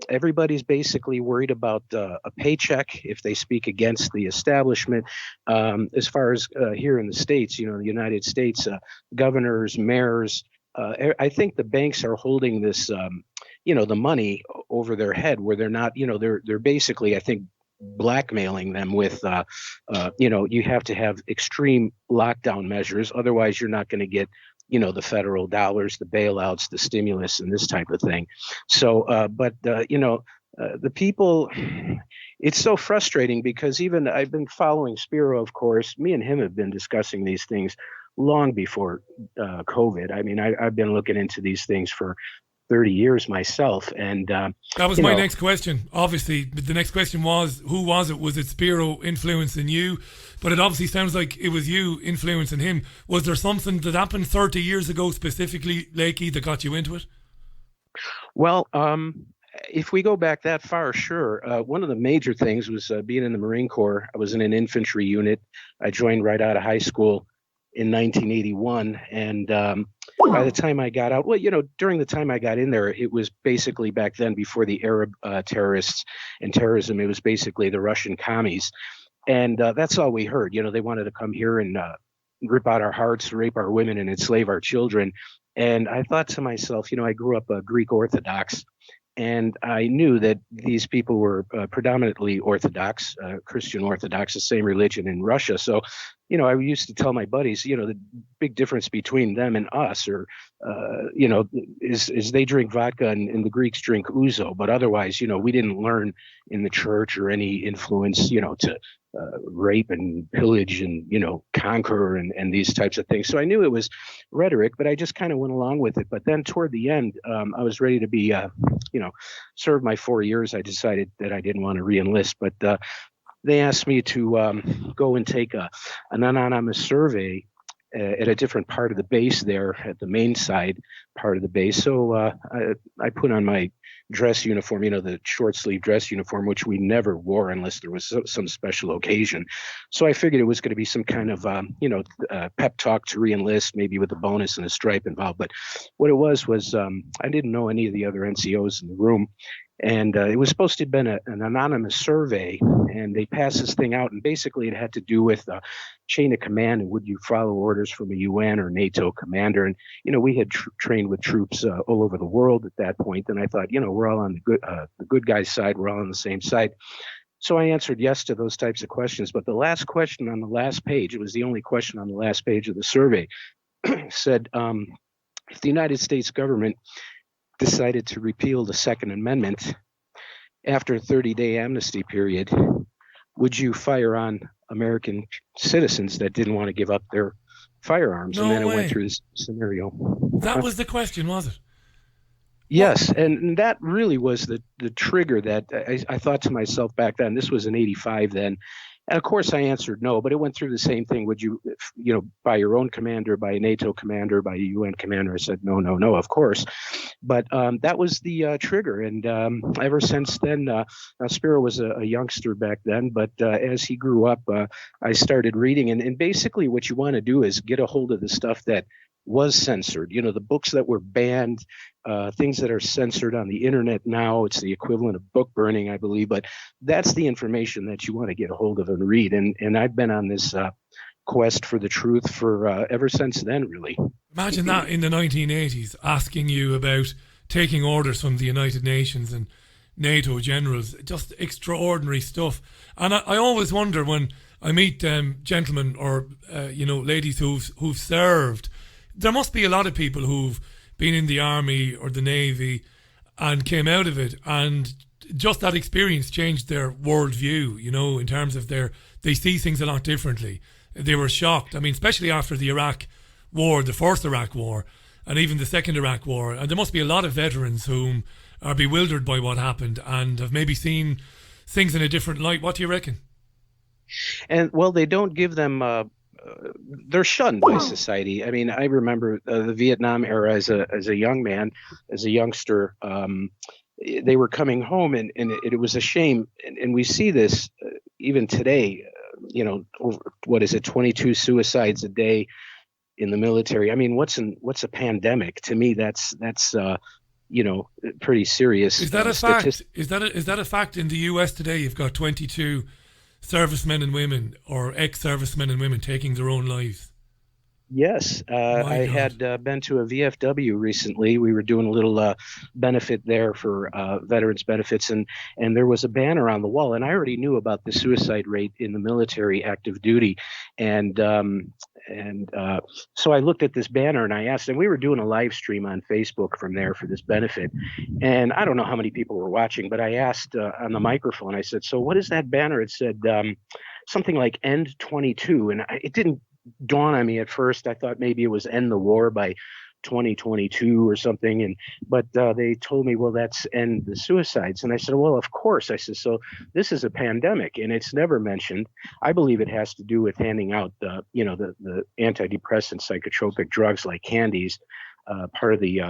everybody's basically worried about a paycheck if they speak against the establishment. As far as here in the States, the United States, governors, mayors, I think the banks are holding this, the money over their head where they're not, they're basically, I think, blackmailing them with, you have to have extreme lockdown measures. Otherwise, you're not going to get, the federal dollars, the bailouts, the stimulus, and this type of thing. So, the people, it's so frustrating because even I've been following Spiro, of course. Me and him have been discussing these things long before COVID. I mean, I've been looking into these things for 30 years myself. And that was my next question. Obviously, the next question was, who was it? Was it Spiro influencing you? But it obviously sounds like it was you influencing him. Was there something that happened 30 years ago specifically, Lakey, that got you into it? Well, if we go back that far, sure. One of the major things was being in the Marine Corps. I was in an infantry unit. I joined right out of high school. in 1981. And by the time I got out, well, during the time I got in there, it was basically back then, before the Arab terrorists and terrorism, it was basically the Russian commies. And that's all we heard. They wanted to come here and rip out our hearts, rape our women, and enslave our children. And I thought to myself, I grew up Greek Orthodox, and I knew that these people were predominantly Orthodox, Christian Orthodox, the same religion in Russia. So, I used to tell my buddies, the big difference between them and us, is they drink vodka and the Greeks drink ouzo. But otherwise, we didn't learn in the church or any influence, to rape and pillage and, conquer and these types of things. So I knew it was rhetoric, but I just kind of went along with it. But then toward the end, I was ready to be, serve my 4 years. I decided that I didn't want to re-enlist, but they asked me to go and take an anonymous survey at a different part of the base there, at the main side part of the base. So I put on my dress uniform, the short sleeve dress uniform, which we never wore unless there was some special occasion. So I figured it was going to be some kind of, pep talk to re-enlist, maybe with a bonus and a stripe involved. But what it was I didn't know any of the other NCOs in the room. And it was supposed to have been an anonymous survey, and they passed this thing out. And basically it had to do with chain of command and would you follow orders from a UN or NATO commander. And, we had trained with troops all over the world at that point. And I thought, we're all on the good guy's side. We're all on the same side. So I answered yes to those types of questions. But the last question on the last page, it was the only question on the last page of the survey, said, if the United States government decided to repeal the Second Amendment after a 30-day amnesty period, would you fire on American citizens that didn't want to give up their firearms? No and then way. It went through this scenario. That was the question, was it? Yes, and that really was the trigger that I thought to myself back then. This was in '85 then. And of course, I answered no, but it went through the same thing. Would you, by your own commander, by a NATO commander, by a UN commander? I said, no, of course. But that was the trigger. And ever since then, now Spiro was a youngster back then, but as he grew up, I started reading. And basically what you want to do is get a hold of the stuff that was censored, the books that were banned, things that are censored on the internet now. It's the equivalent of book burning, I believe, but that's the information that you want to get a hold of and read. And I've been on this quest for the truth for ever since then, really. Imagine that in the 1980s, asking you about taking orders from the United Nations and NATO generals, just extraordinary stuff. And I always wonder when I meet gentlemen or ladies who've served. There must be a lot of people who've been in the army or the navy and came out of it, and just that experience changed their worldview, in terms of they see things a lot differently. They were shocked. I mean, especially after the Iraq war, the first Iraq war, and even the second Iraq war. And there must be a lot of veterans whom are bewildered by what happened and have maybe seen things in a different light. What do you reckon? And well, they don't give them they're shunned by society. I mean, I remember the Vietnam era as a young man, as a youngster. They were coming home, and it was a shame. And we see this even today. What is it? 22 suicides a day in the military. I mean, what's a pandemic? To me, that's pretty serious. Is that a fact? Is that a fact in the US today? You've got 22 servicemen and women, or ex-servicemen and women, taking their own lives. Yes, I had been to a VFW recently. We were doing a little benefit there for veterans benefits, and there was a banner on the wall. And I already knew about the suicide rate in the military active duty, and so I looked at this banner and I asked, and we were doing a live stream on Facebook from there for this benefit. And I don't know how many people were watching, but I asked on the microphone, I said, so what is that banner? It said something like End 22. And it didn't dawn on me at first. I thought maybe it was End the War by 2022 or something. But they told me, well, that's End the Suicides. And I said, well, of course. I said, so this is a pandemic and it's never mentioned. I believe it has to do with handing out the antidepressant psychotropic drugs like candies. Part of the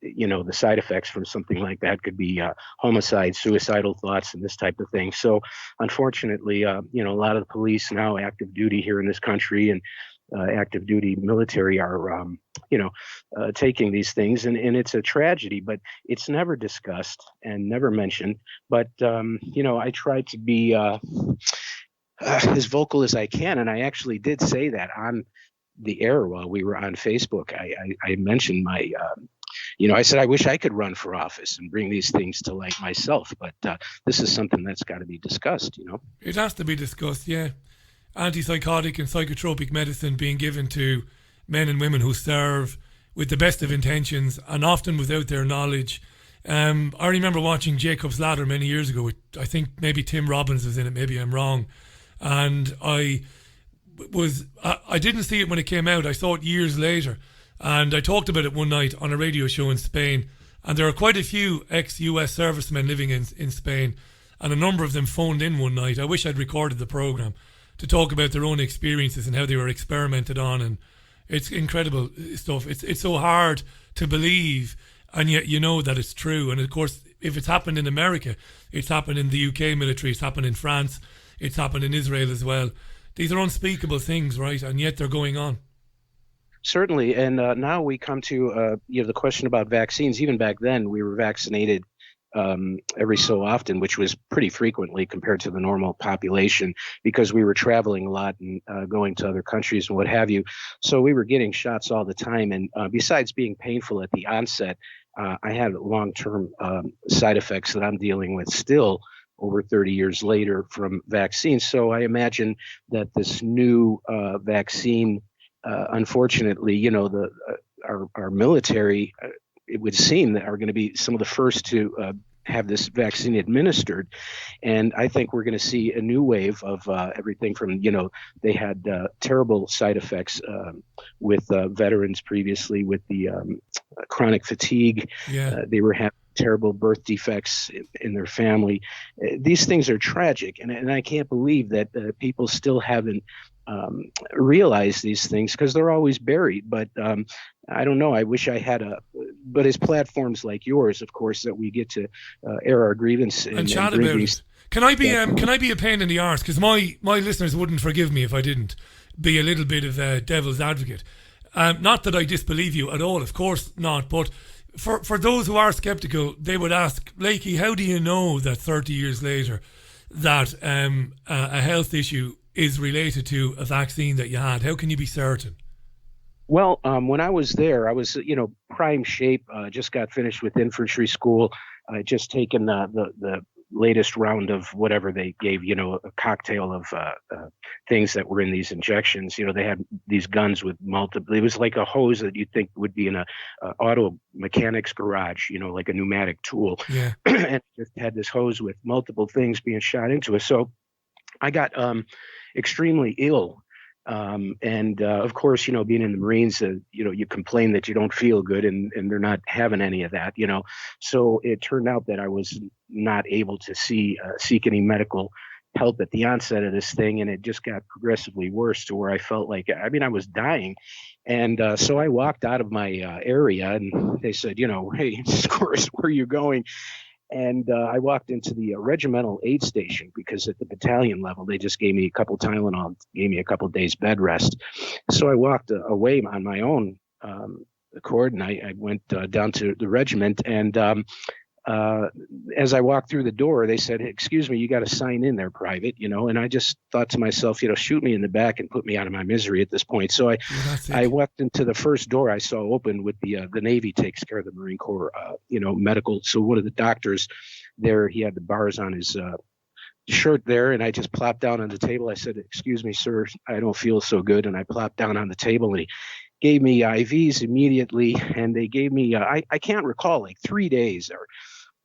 the side effects from something like that could be homicide, suicidal thoughts, and this type of thing. So unfortunately, a lot of the police now active duty here in this country, and active duty military are, taking these things, and it's a tragedy, but it's never discussed and never mentioned. But, I try to be as vocal as I can, and I actually did say that on the air while we were on Facebook. I mentioned my, I said, I wish I could run for office and bring these things to light myself, but this is something that's got to be discussed, It has to be discussed, yeah. Antipsychotic and psychotropic medicine being given to men and women who serve with the best of intentions and often without their knowledge. I remember watching Jacob's Ladder many years ago. I think maybe Tim Robbins was in it, maybe I'm wrong. And I didn't see it when it came out. I saw it years later. And I talked about it one night on a radio show in Spain. And there are quite a few ex-US servicemen living in Spain. And a number of them phoned in one night. I wish I'd recorded the program to talk about their own experiences and how they were experimented on. And it's incredible stuff. It's so hard to believe, and yet you know that it's true. And of course, if it's happened in America, it's happened in the UK military, it's happened in France, it's happened in Israel as well. These are unspeakable things, right? And yet they're going on. Certainly. And now we come to the question about vaccines. Even back then, we were vaccinated every so often, which was pretty frequently compared to the normal population, because we were traveling a lot and going to other countries and what have you. So we were getting shots all the time. And besides being painful at the onset, I had long-term side effects that I'm dealing with still over 30 years later from vaccines. So I imagine that this new vaccine, unfortunately, our military, it would seem, that are going to be some of the first to have this vaccine administered. And I think we're going to see a new wave of everything from, they had terrible side effects with veterans previously with the chronic fatigue. Yeah. They were having terrible birth defects in their family. These things are tragic. And I can't believe that people still haven't realize these things, because they're always buried. But I don't know. I wish I had but as platforms like yours, of course, that we get to air our grievance and chat about it. Can I be a pain in the arse? Because my listeners wouldn't forgive me if I didn't be a little bit of a devil's advocate. Not that I disbelieve you at all, of course not. But for those who are skeptical, they would ask, Lakey, how do you know that 30 years later that a health issue is related to a vaccine that you had? How can you be certain? Well, when I was there, I was, prime shape. Just got finished with infantry school. I just taken the latest round of whatever they gave, a cocktail of things that were in these injections. They had these guns with multiple. It was like a hose that you'd think would be in a auto mechanics garage, like a pneumatic tool. Yeah. And just had this hose with multiple things being shot into it. So I got extremely ill. And of course, being in the Marines, you complain that you don't feel good, and they're not having any of that, So it turned out that I was not able to seek any medical help at the onset of this thing. And it just got progressively worse to where I felt like, I was dying. And so I walked out of my area, and they said, hey, Squirrels, where are you going? And I walked into the regimental aid station, because at the battalion level, they just gave me a couple Tylenol, gave me a couple days bed rest. So I walked away on my own accord, and I went down to the regiment. And as I walked through the door, they said, hey, excuse me, you got to sign in there, private, and I just thought to myself, shoot me in the back and put me out of my misery at this point. So I walked into the first door I saw open with the Navy takes care of the Marine Corps, medical. So one of the doctors there, he had the bars on his shirt there, and I just plopped down on the table. I said, excuse me, sir, I don't feel so good. And I plopped down on the table, and he gave me IVs immediately. And they gave me, I can't recall, like 3 days or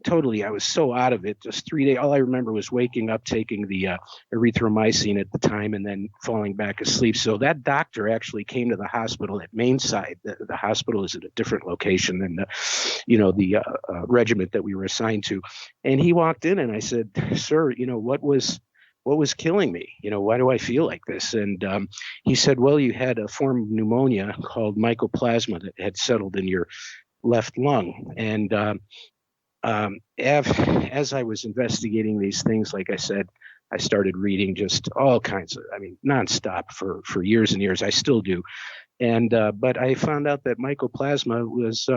totally, I was so out of it, just 3 days. All I remember was waking up, taking the erythromycin at the time, and then falling back asleep. So that doctor actually came to the hospital at Mainside. The hospital is at a different location than the regiment that we were assigned to. And he walked in, and I said, sir, what was killing me? Why do I feel like this? And he said, well, you had a form of pneumonia called mycoplasma that had settled in your left lung. And as I was investigating these things, like I said, I started reading just all kinds of, nonstop for years and years. I still do. And but I found out that mycoplasma was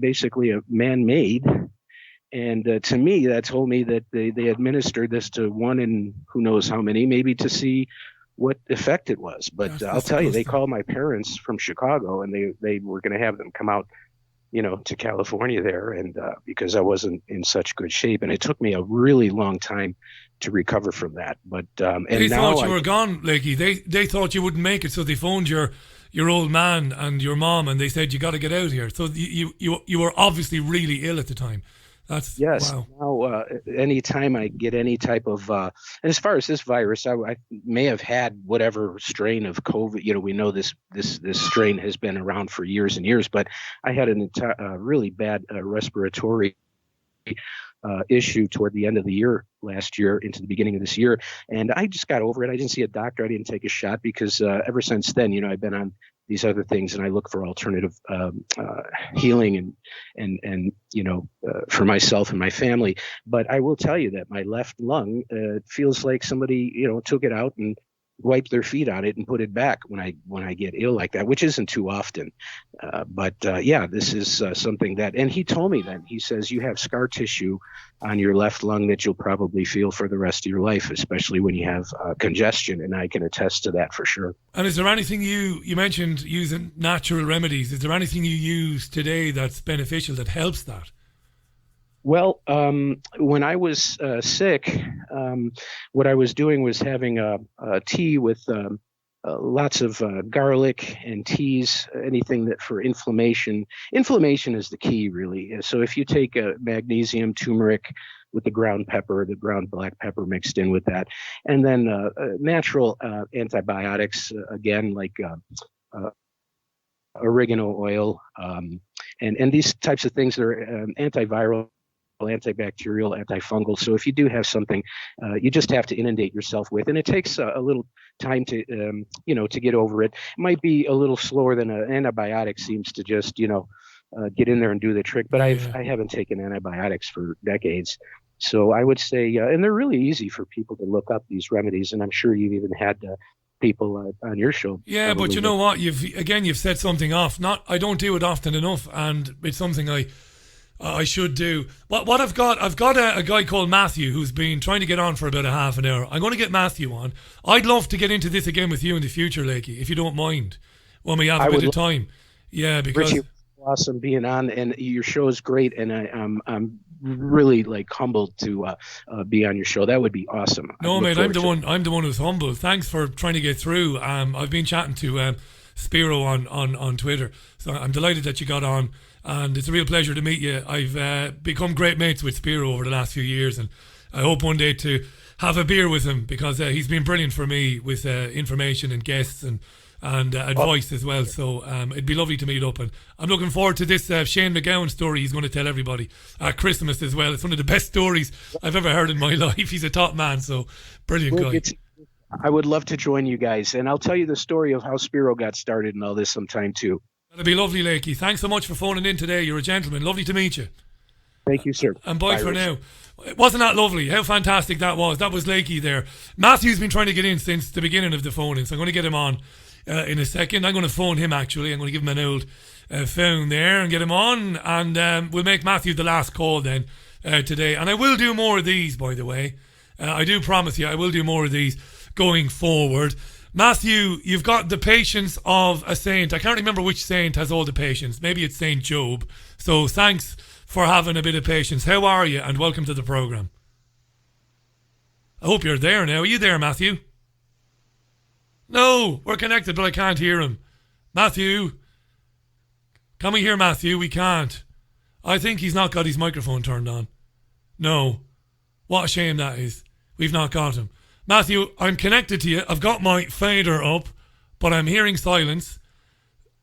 basically a man-made. And to me, that told me that they administered this to one in who knows how many, maybe to see what effect it was. But I'll tell you, they called my parents from Chicago, and they were going to have them come out, to California there, and because I wasn't in such good shape, and it took me a really long time to recover from that. But and they now thought you were gone, Lakey. They thought you wouldn't make it, so they phoned your old man and your mom, and they said you got to get out here. So you were obviously really ill at the time. Yes. Wow. Now, anytime I get any type of, and as far as this virus, I may have had whatever strain of COVID. We know this strain has been around for years and years, but I had an really bad respiratory issue toward the end of the year last year into the beginning of this year, and I just got over it. I didn't see a doctor. I didn't take a shot because ever since then, I've been on these other things, and I look for alternative healing and for myself and my family. But I will tell you that my left lung feels like somebody took it out and wiped their feet on it and put it back when I get ill like that, which isn't too often. But this is something that, and he told me that, he says you have scar tissue on your left lung that you'll probably feel for the rest of your life, especially when you have congestion. And I can attest to that for sure. And is there anything you mentioned using natural remedies? Is there anything you use today that's beneficial that helps that? Well, when I was sick, what I was doing was having a tea with lots of garlic and teas, anything that for inflammation. Inflammation is the key, really. So if you take magnesium, turmeric with the ground black pepper mixed in with that, and then natural antibiotics, again, like oregano oil, and these types of things that are antiviral, antibacterial, antifungal. So if you do have something, you just have to inundate yourself with, and it takes a little time to, to get over it. It might be a little slower than an antibiotic seems to just, get in there and do the trick. But I haven't taken antibiotics for decades. So I would say, and they're really easy for people to look up, these remedies. And I'm sure you've even had people on your show. Yeah, but you know what? You've set something off. I don't do it often enough, and it's something I should do. What I've got a guy called Matthew who's been trying to get on for about a half an hour. I'm going to get Matthew on. I'd love to get into this again with you in the future, Lakey, if you don't mind, when we have a bit of time. Yeah, because Richie, awesome being on, and your show is great, and I'm really humbled to be on your show. That would be awesome. No, mate, I'm the one who's humble. Thanks for trying to get through. I've been chatting to Spiro on Twitter, so I'm delighted that you got on. And it's a real pleasure to meet you. I've become great mates with Spiro over the last few years, and I hope one day to have a beer with him, because he's been brilliant for me with information and guests and advice as well. So it'd be lovely to meet up, and I'm looking forward to this Shane McGowan story he's going to tell everybody at Christmas as well. It's one of the best stories I've ever heard in my life. He's a top man, so brilliant guy. I would love to join you guys, and I'll tell you the story of how Spiro got started and all this sometime too. That'd be lovely, Lakey. Thanks so much for phoning in today. You're a gentleman. Lovely to meet you. Thank you, sir. And bye for now. Wasn't that lovely? How fantastic that was. That was Lakey there. Matthew's been trying to get in since the beginning of the phone-in, so I'm going to get him on in a second. I'm going to phone him, actually. I'm going to give him an old phone there and get him on, and we'll make Matthew the last call then today. And I will do more of these, by the way. I do promise you I will do more of these going forward. Matthew, you've got the patience of a saint. I can't remember which saint has all the patience. Maybe it's Saint Job. So thanks for having a bit of patience. How are you? And welcome to the programme. I hope you're there now. Are you there, Matthew? No, we're connected, but I can't hear him. Matthew? Can we hear Matthew? We can't. I think he's not got his microphone turned on. No. What a shame that is. We've not got him. Matthew, I'm connected to you. I've got my fader up, but I'm hearing silence.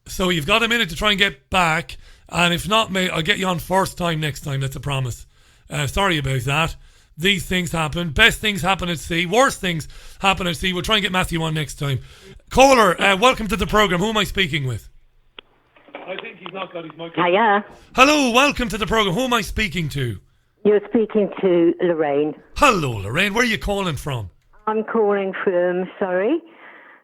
So you've got a minute to try and get back. And if not, mate, I'll get you on first time next time. That's a promise. Sorry about that. These things happen. Best things happen at sea. Worst things happen at sea. We'll try and get Matthew on next time. Caller, welcome to the programme. Who am I speaking with? I think he's not got his microphone. Hiya. Hello, welcome to the programme. Who am I speaking to? You're speaking to Lorraine. Hello, Lorraine. Where are you calling from? I'm calling from Surrey,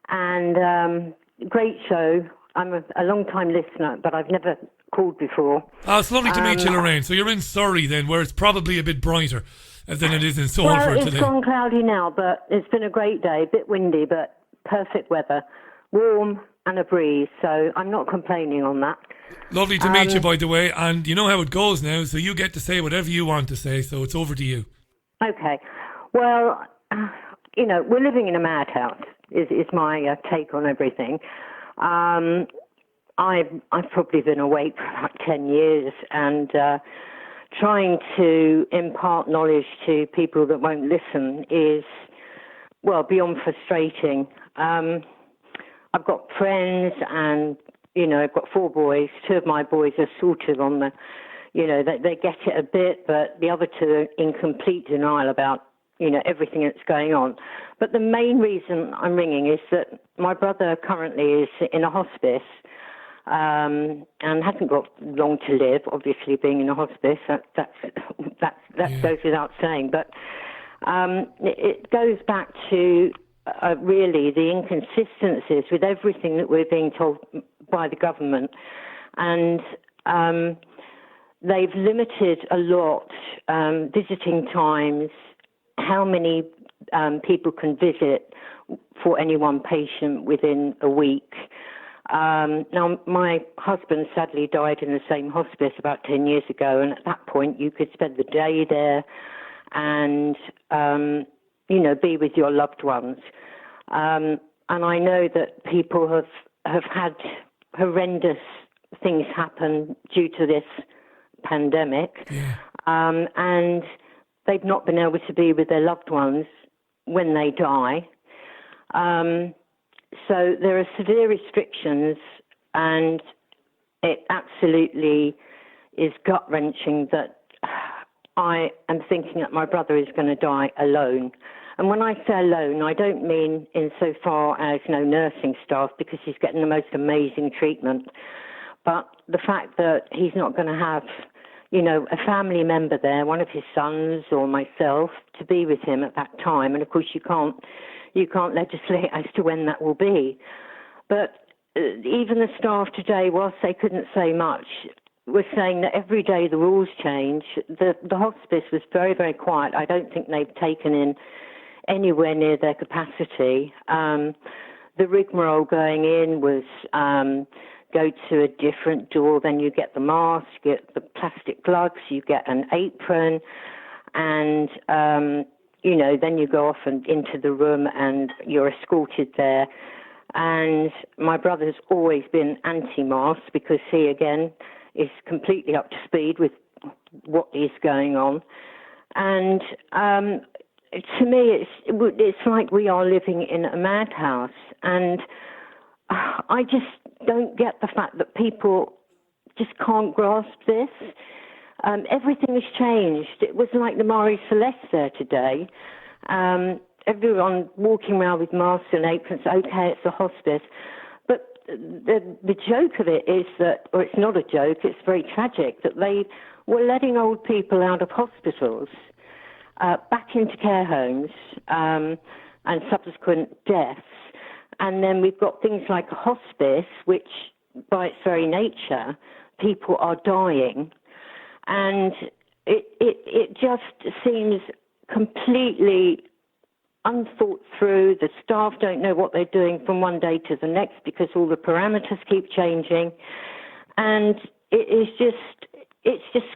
and great show. I'm a long-time listener, but I've never called before. Oh, it's lovely to meet you, Lorraine. So you're in Surrey then, where it's probably a bit brighter than it is in Salford today. It's gone cloudy now, but it's been a great day. A bit windy, but perfect weather. Warm and a breeze, so I'm not complaining on that. Lovely to meet you, by the way. And you know how it goes now, so you get to say whatever you want to say, so it's over to you. Okay. Well, we're living in a madhouse, is my take on everything. I've probably been awake for about 10 years and trying to impart knowledge to people that won't listen is, well, beyond frustrating. I've got friends and, I've got 4 boys. 2 of my boys are sort of on the, they get it a bit, but the other 2 are in complete denial about, everything that's going on. But the main reason I'm ringing is that my brother currently is in a hospice and hasn't got long to live, obviously being in a hospice. That goes without saying. But it goes back to really the inconsistencies with everything that we're being told by the government. And they've limited a lot visiting times, how many people can visit for any one patient within a week. Now, my husband sadly died in the same hospice about 10 years ago, and at that point you could spend the day there and, be with your loved ones. And I know that people have had horrendous things happen due to this pandemic, and they've not been able to be with their loved ones when they die. So there are severe restrictions, and it absolutely is gut-wrenching that I am thinking that my brother is going to die alone. And when I say alone, I don't mean insofar as no nursing staff, because he's getting the most amazing treatment, but the fact that he's not going to have, a family member there, one of his sons or myself, to be with him at that time. And of course you can't legislate as to when that will be. But even the staff today, whilst they couldn't say much, were saying that every day the rules change. The hospice was very, very quiet. I don't think they've taken in anywhere near their capacity. The rigmarole going in was go to a different door, then you get the mask, you get the plastic gloves, you get an apron, and then you go off and into the room and you're escorted there. And my brother's always been anti-mask because he, again, is completely up to speed with what is going on. And to me, it's like we are living in a madhouse. And I just don't get the fact that people just can't grasp this. Everything has changed. It was like the Marie Celeste there today. Everyone walking around with masks and aprons. Okay, it's a hospice. But the joke of it is that, or it's not a joke, it's very tragic, that they were letting old people out of hospitals back into care homes and subsequent deaths. And then we've got things like a hospice, which by its very nature, people are dying. And it just seems completely unthought through. The staff don't know what they're doing from one day to the next because all the parameters keep changing. And it's just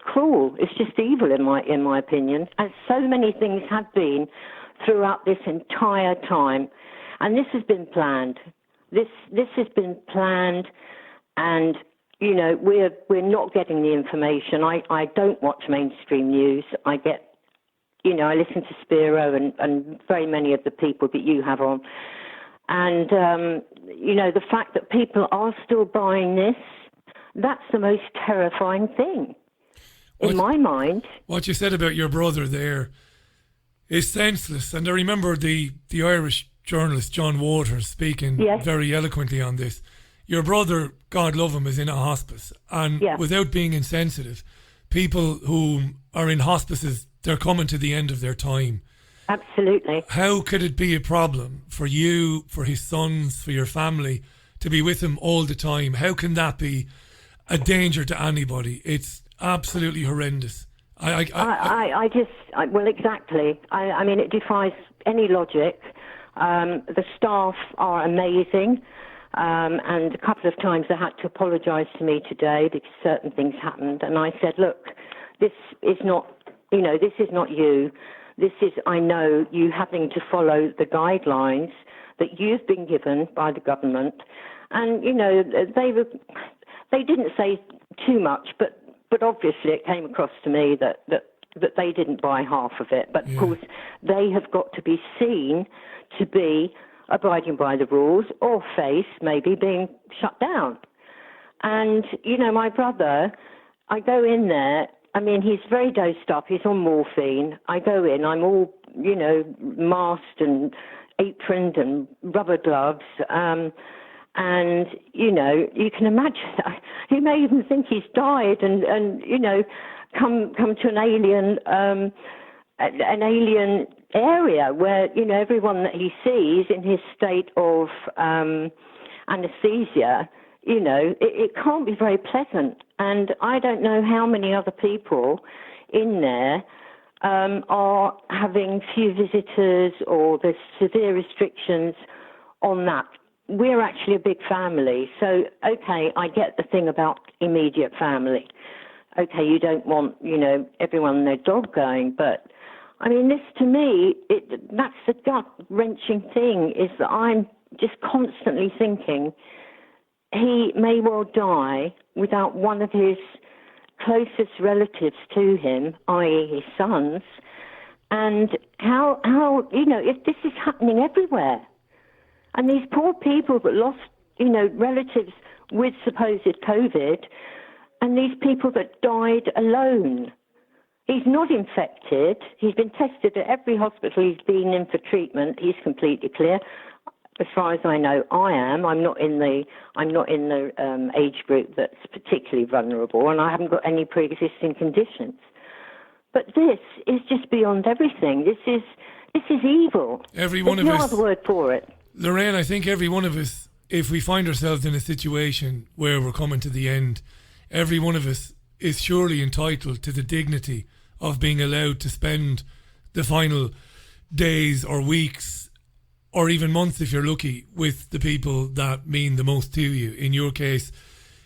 cruel. It's just evil in my opinion. And so many things have been throughout this entire time. And this has been planned. This has been planned, and we're not getting the information. I don't watch mainstream news. I get, I listen to Spiro and very many of the people that you have on, and the fact that people are still buying this, that's the most terrifying thing in my mind. What you said about your brother there is senseless, and I remember the Irish journalist John Waters speaking very eloquently on this. Your brother, God love him, is in a hospice, and without being insensitive, people who are in hospices, they're coming to the end of their time. Absolutely. How could it be a problem for you, for his sons, for your family to be with him all the time? How can that be a danger to anybody? It's absolutely horrendous. Well, exactly. I mean, it defies any logic. The staff are amazing. And a couple of times they had to apologise to me today because certain things happened. And I said, look, this is not you. This is, I know, you having to follow the guidelines that you've been given by the government. And, they didn't say too much, but obviously it came across to me that they didn't buy half of it. But, of course, they have got to be seen to be abiding by the rules or face maybe being shut down. And, my brother, I go in there, I mean, he's very dosed up, he's on morphine. I go in, I'm all, masked and aproned and rubber gloves. And, you can imagine, he may even think he's died and come to an alien area where, everyone that he sees in his state of anesthesia, it can't be very pleasant. And I don't know how many other people in there are having few visitors or there's severe restrictions on that. We're actually a big family. So, okay, I get the thing about immediate family. Okay, you don't want, everyone and their dog going, but I mean, this to me, that's the gut-wrenching thing, is that I'm just constantly thinking he may well die without one of his closest relatives to him, i.e. his sons, and how if this is happening everywhere, and these poor people that lost, relatives with supposed COVID, and these people that died alone. He's not infected. He's been tested at every hospital he's been in for treatment. He's completely clear. As far as I know, I am. I'm not in the age group that's particularly vulnerable, and I haven't got any pre-existing conditions. But this is just beyond everything. This is evil. Every one of us. There's no other word for it. Lorraine, I think every one of us, if we find ourselves in a situation where we're coming to the end, every one of us is surely entitled to the dignity of being allowed to spend the final days or weeks or even months, if you're lucky, with the people that mean the most to you. In your case,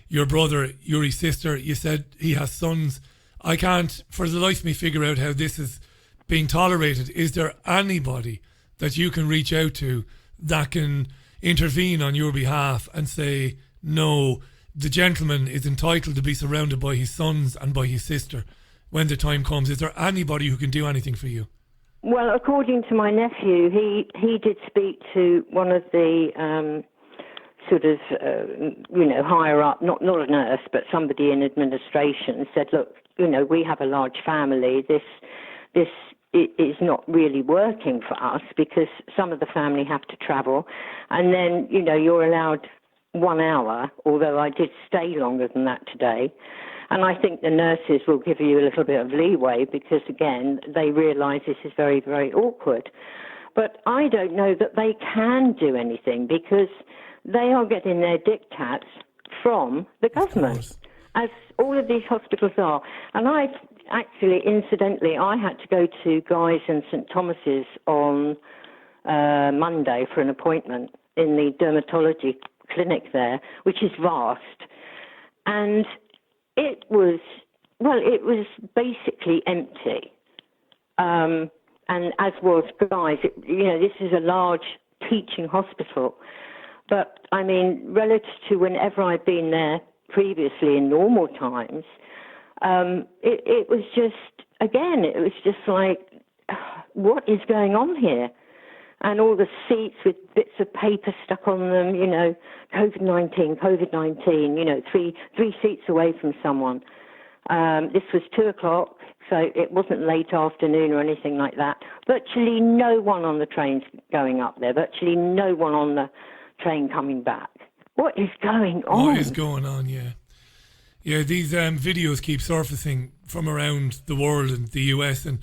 your brother, Yuri's sister, you said he has sons. I can't, for the life of me, figure out how this is being tolerated. Is there anybody that you can reach out to that can intervene on your behalf and say, no, the gentleman is entitled to be surrounded by his sons and by his sister when the time comes? Is there anybody who can do anything for you? Well, according to my nephew, he did speak to one of the higher up, not a nurse, but somebody in administration, and said, look, we have a large family. This is not really working for us because some of the family have to travel, and then you're allowed 1 hour, although I did stay longer than that today. And I think the nurses will give you a little bit of leeway because, again, they realise this is very, very awkward. But I don't know that they can do anything because they are getting their diktats from the government, as all of these hospitals are. And incidentally, I had to go to Guy's and St Thomas's on Monday for an appointment in the dermatology clinic there, which is vast. And it was basically empty. And as was Guy's, this is a large teaching hospital. But, I mean, relative to whenever I've been there previously in normal times, it was just like, what is going on here? And all the seats with bits of paper stuck on them, COVID-19, three seats away from someone. This was 2:00, so it wasn't late afternoon or anything like that. Virtually no one on the trains going up there, virtually no one on the train coming back. What is going on? What is going on, yeah. Yeah, these videos keep surfacing from around the world and the US, and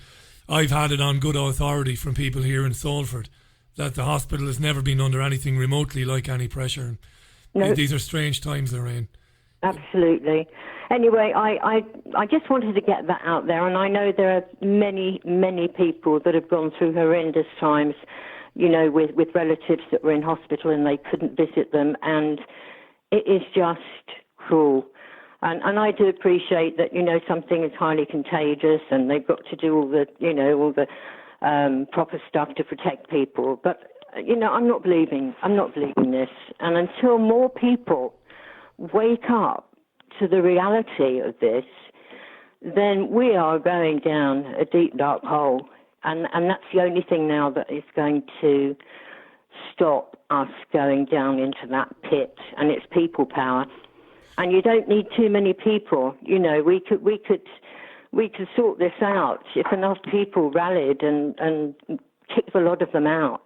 I've had it on good authority from people here in Salford that the hospital has never been under anything remotely like any pressure. No. These are strange times, Lorraine. Absolutely. Anyway, I just wanted to get that out there, and I know there are many, many people that have gone through horrendous times, you know, with relatives that were in hospital and they couldn't visit them, and it is just cruel. And I do appreciate that, you know, something is highly contagious and they've got to do all the, you know, all the proper stuff to protect people. But, you know, I'm not believing this. And until more people wake up to the reality of this, then we are going down a deep, dark hole. And that's the only thing now that is going to stop us going down into that pit. And it's people power. And you don't need too many people. You know, we could sort this out if enough people rallied and kicked a lot of them out.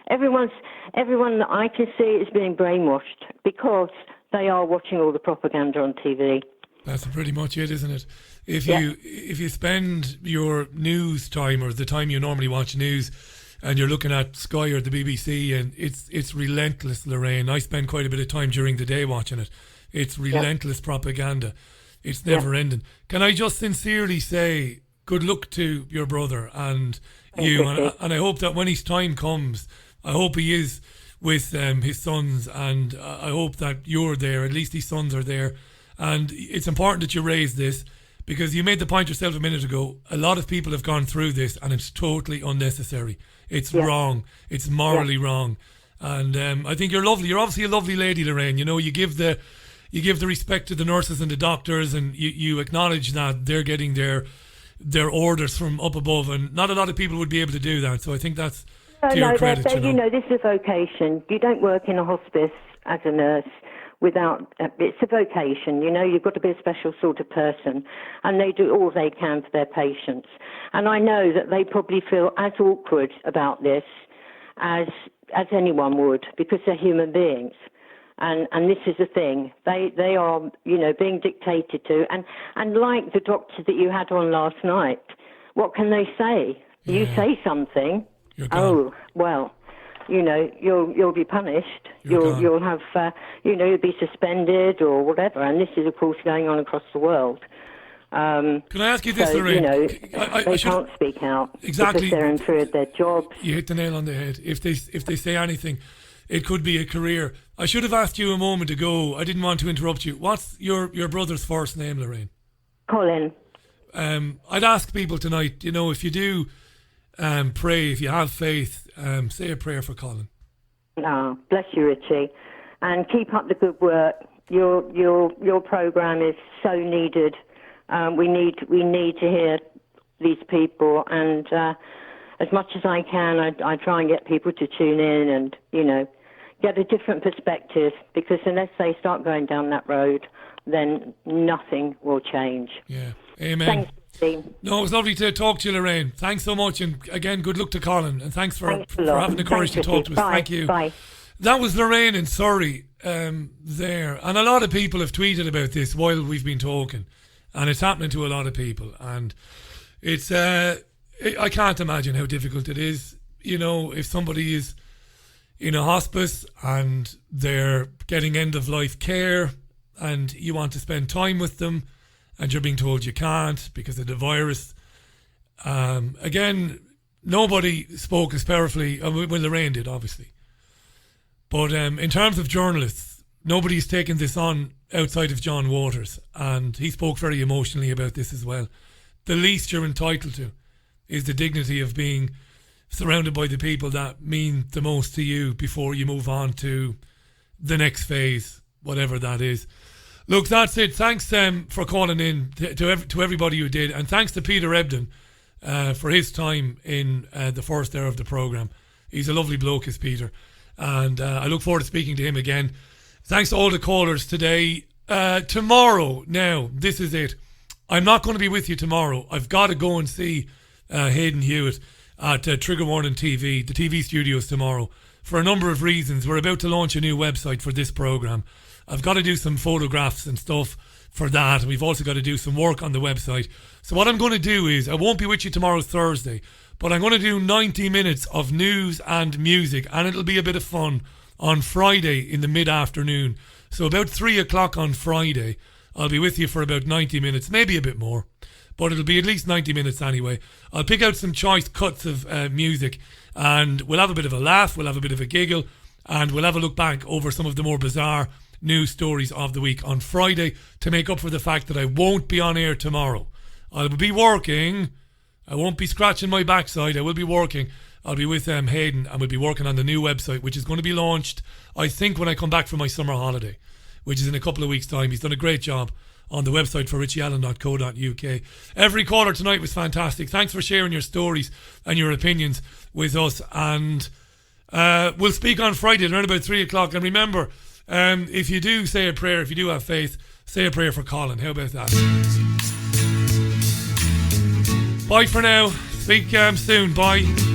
Everyone that I can see is being brainwashed because they are watching all the propaganda on TV. That's pretty much it, isn't it? If you spend your news time or the time you normally watch news and you're looking at Sky or the BBC, and it's relentless, Lorraine. I spend quite a bit of time during the day watching it. It's relentless propaganda. It's never ending. Can I just sincerely say good luck to your brother and you, and I hope that when his time comes, I hope he is with his sons, and I hope that you're there, at least his sons are there. And it's important that you raise this, because you made the point yourself a minute ago, a lot of people have gone through this and it's totally unnecessary. It's wrong. It's morally wrong. And I think you're lovely. You're obviously a lovely lady, Lorraine. You know, you give the respect to the nurses and the doctors, and you acknowledge that they're getting their orders from up above, and not a lot of people would be able to do that. So I think that's to your credit. You know, this is a vocation. You don't work in a hospice as a nurse without, it's a vocation. You know, you've got to be a special sort of person, and they do all they can for their patients. And I know that they probably feel as awkward about this as anyone would, because they're human beings. And this is the thing. They are, you know, being dictated to. And like the doctor that you had on last night, what can they say? Yeah. You say something. Oh, well, you know, you'll be punished. You'll have, you know, you'll be suspended or whatever. And this is, of course, going on across the world. Can I ask you this, Lorraine? You know, they can't speak out because they're in fear of their jobs. You hit the nail on the head. If they say anything, it could be a career. I should have asked you a moment ago. I didn't want to interrupt you. What's your brother's first name, Lorraine? Colin. I'd ask people tonight, you know, if you do pray, if you have faith, say a prayer for Colin. Oh, bless you, Richie. And keep up the good work. Your program is so needed. We need to hear these people, and as much as I can, I try and get people to tune in and, you know, get a different perspective, because unless they start going down that road, then nothing will change. Yeah. Amen. Thanks, Steve. No, it was lovely to talk to you, Lorraine. Thanks so much, and again, good luck to Colin, and thanks for having the courage to talk to us. Bye. Thank you. Bye. That was Lorraine in Surrey there, and a lot of people have tweeted about this while we've been talking, and it's happening to a lot of people, and it's I can't imagine how difficult it is. You know, if somebody is in a hospice and they're getting end-of-life care and you want to spend time with them and you're being told you can't because of the virus. Again, nobody spoke as powerfully, well, Lorraine did, obviously. But in terms of journalists, nobody's taken this on outside of John Waters, and he spoke very emotionally about this as well. The least you're entitled to is the dignity of being surrounded by the people that mean the most to you before you move on to the next phase, whatever that is. Look, that's it. Thanks for calling in to everybody who did, and thanks to Peter Ebden for his time in the first hour of the programme. He's a lovely bloke, is Peter, and I look forward to speaking to him again. Thanks to all the callers today. Tomorrow, now, this is it. I'm not going to be with you tomorrow. I've got to go and see Hayden Hewitt at Trigger Warning TV, the TV studios tomorrow, for a number of reasons. We're about to launch a new website for this programme. I've got to do some photographs and stuff for that. And we've also got to do some work on the website. So what I'm going to do is, I won't be with you tomorrow, Thursday, but I'm going to do 90 minutes of news and music, and it'll be a bit of fun on Friday in the mid-afternoon. So about 3 o'clock on Friday, I'll be with you for about 90 minutes, maybe a bit more, but it'll be at least 90 minutes anyway. I'll pick out some choice cuts of music, and we'll have a bit of a laugh, we'll have a bit of a giggle, and we'll have a look back over some of the more bizarre news stories of the week on Friday to make up for the fact that I won't be on air tomorrow. I'll be working. I won't be scratching my backside. I will be working. I'll be with Hayden, and we'll be working on the new website, which is going to be launched, I think, when I come back from my summer holiday, which is in a couple of weeks' time. He's done a great job on the website for richieallen.co.uk. Every caller tonight was fantastic. Thanks for sharing your stories and your opinions with us. And we'll speak on Friday around about 3 o'clock. And remember, if you do say a prayer, if you do have faith, say a prayer for Colin. How about that? Bye for now. Speak soon. Bye.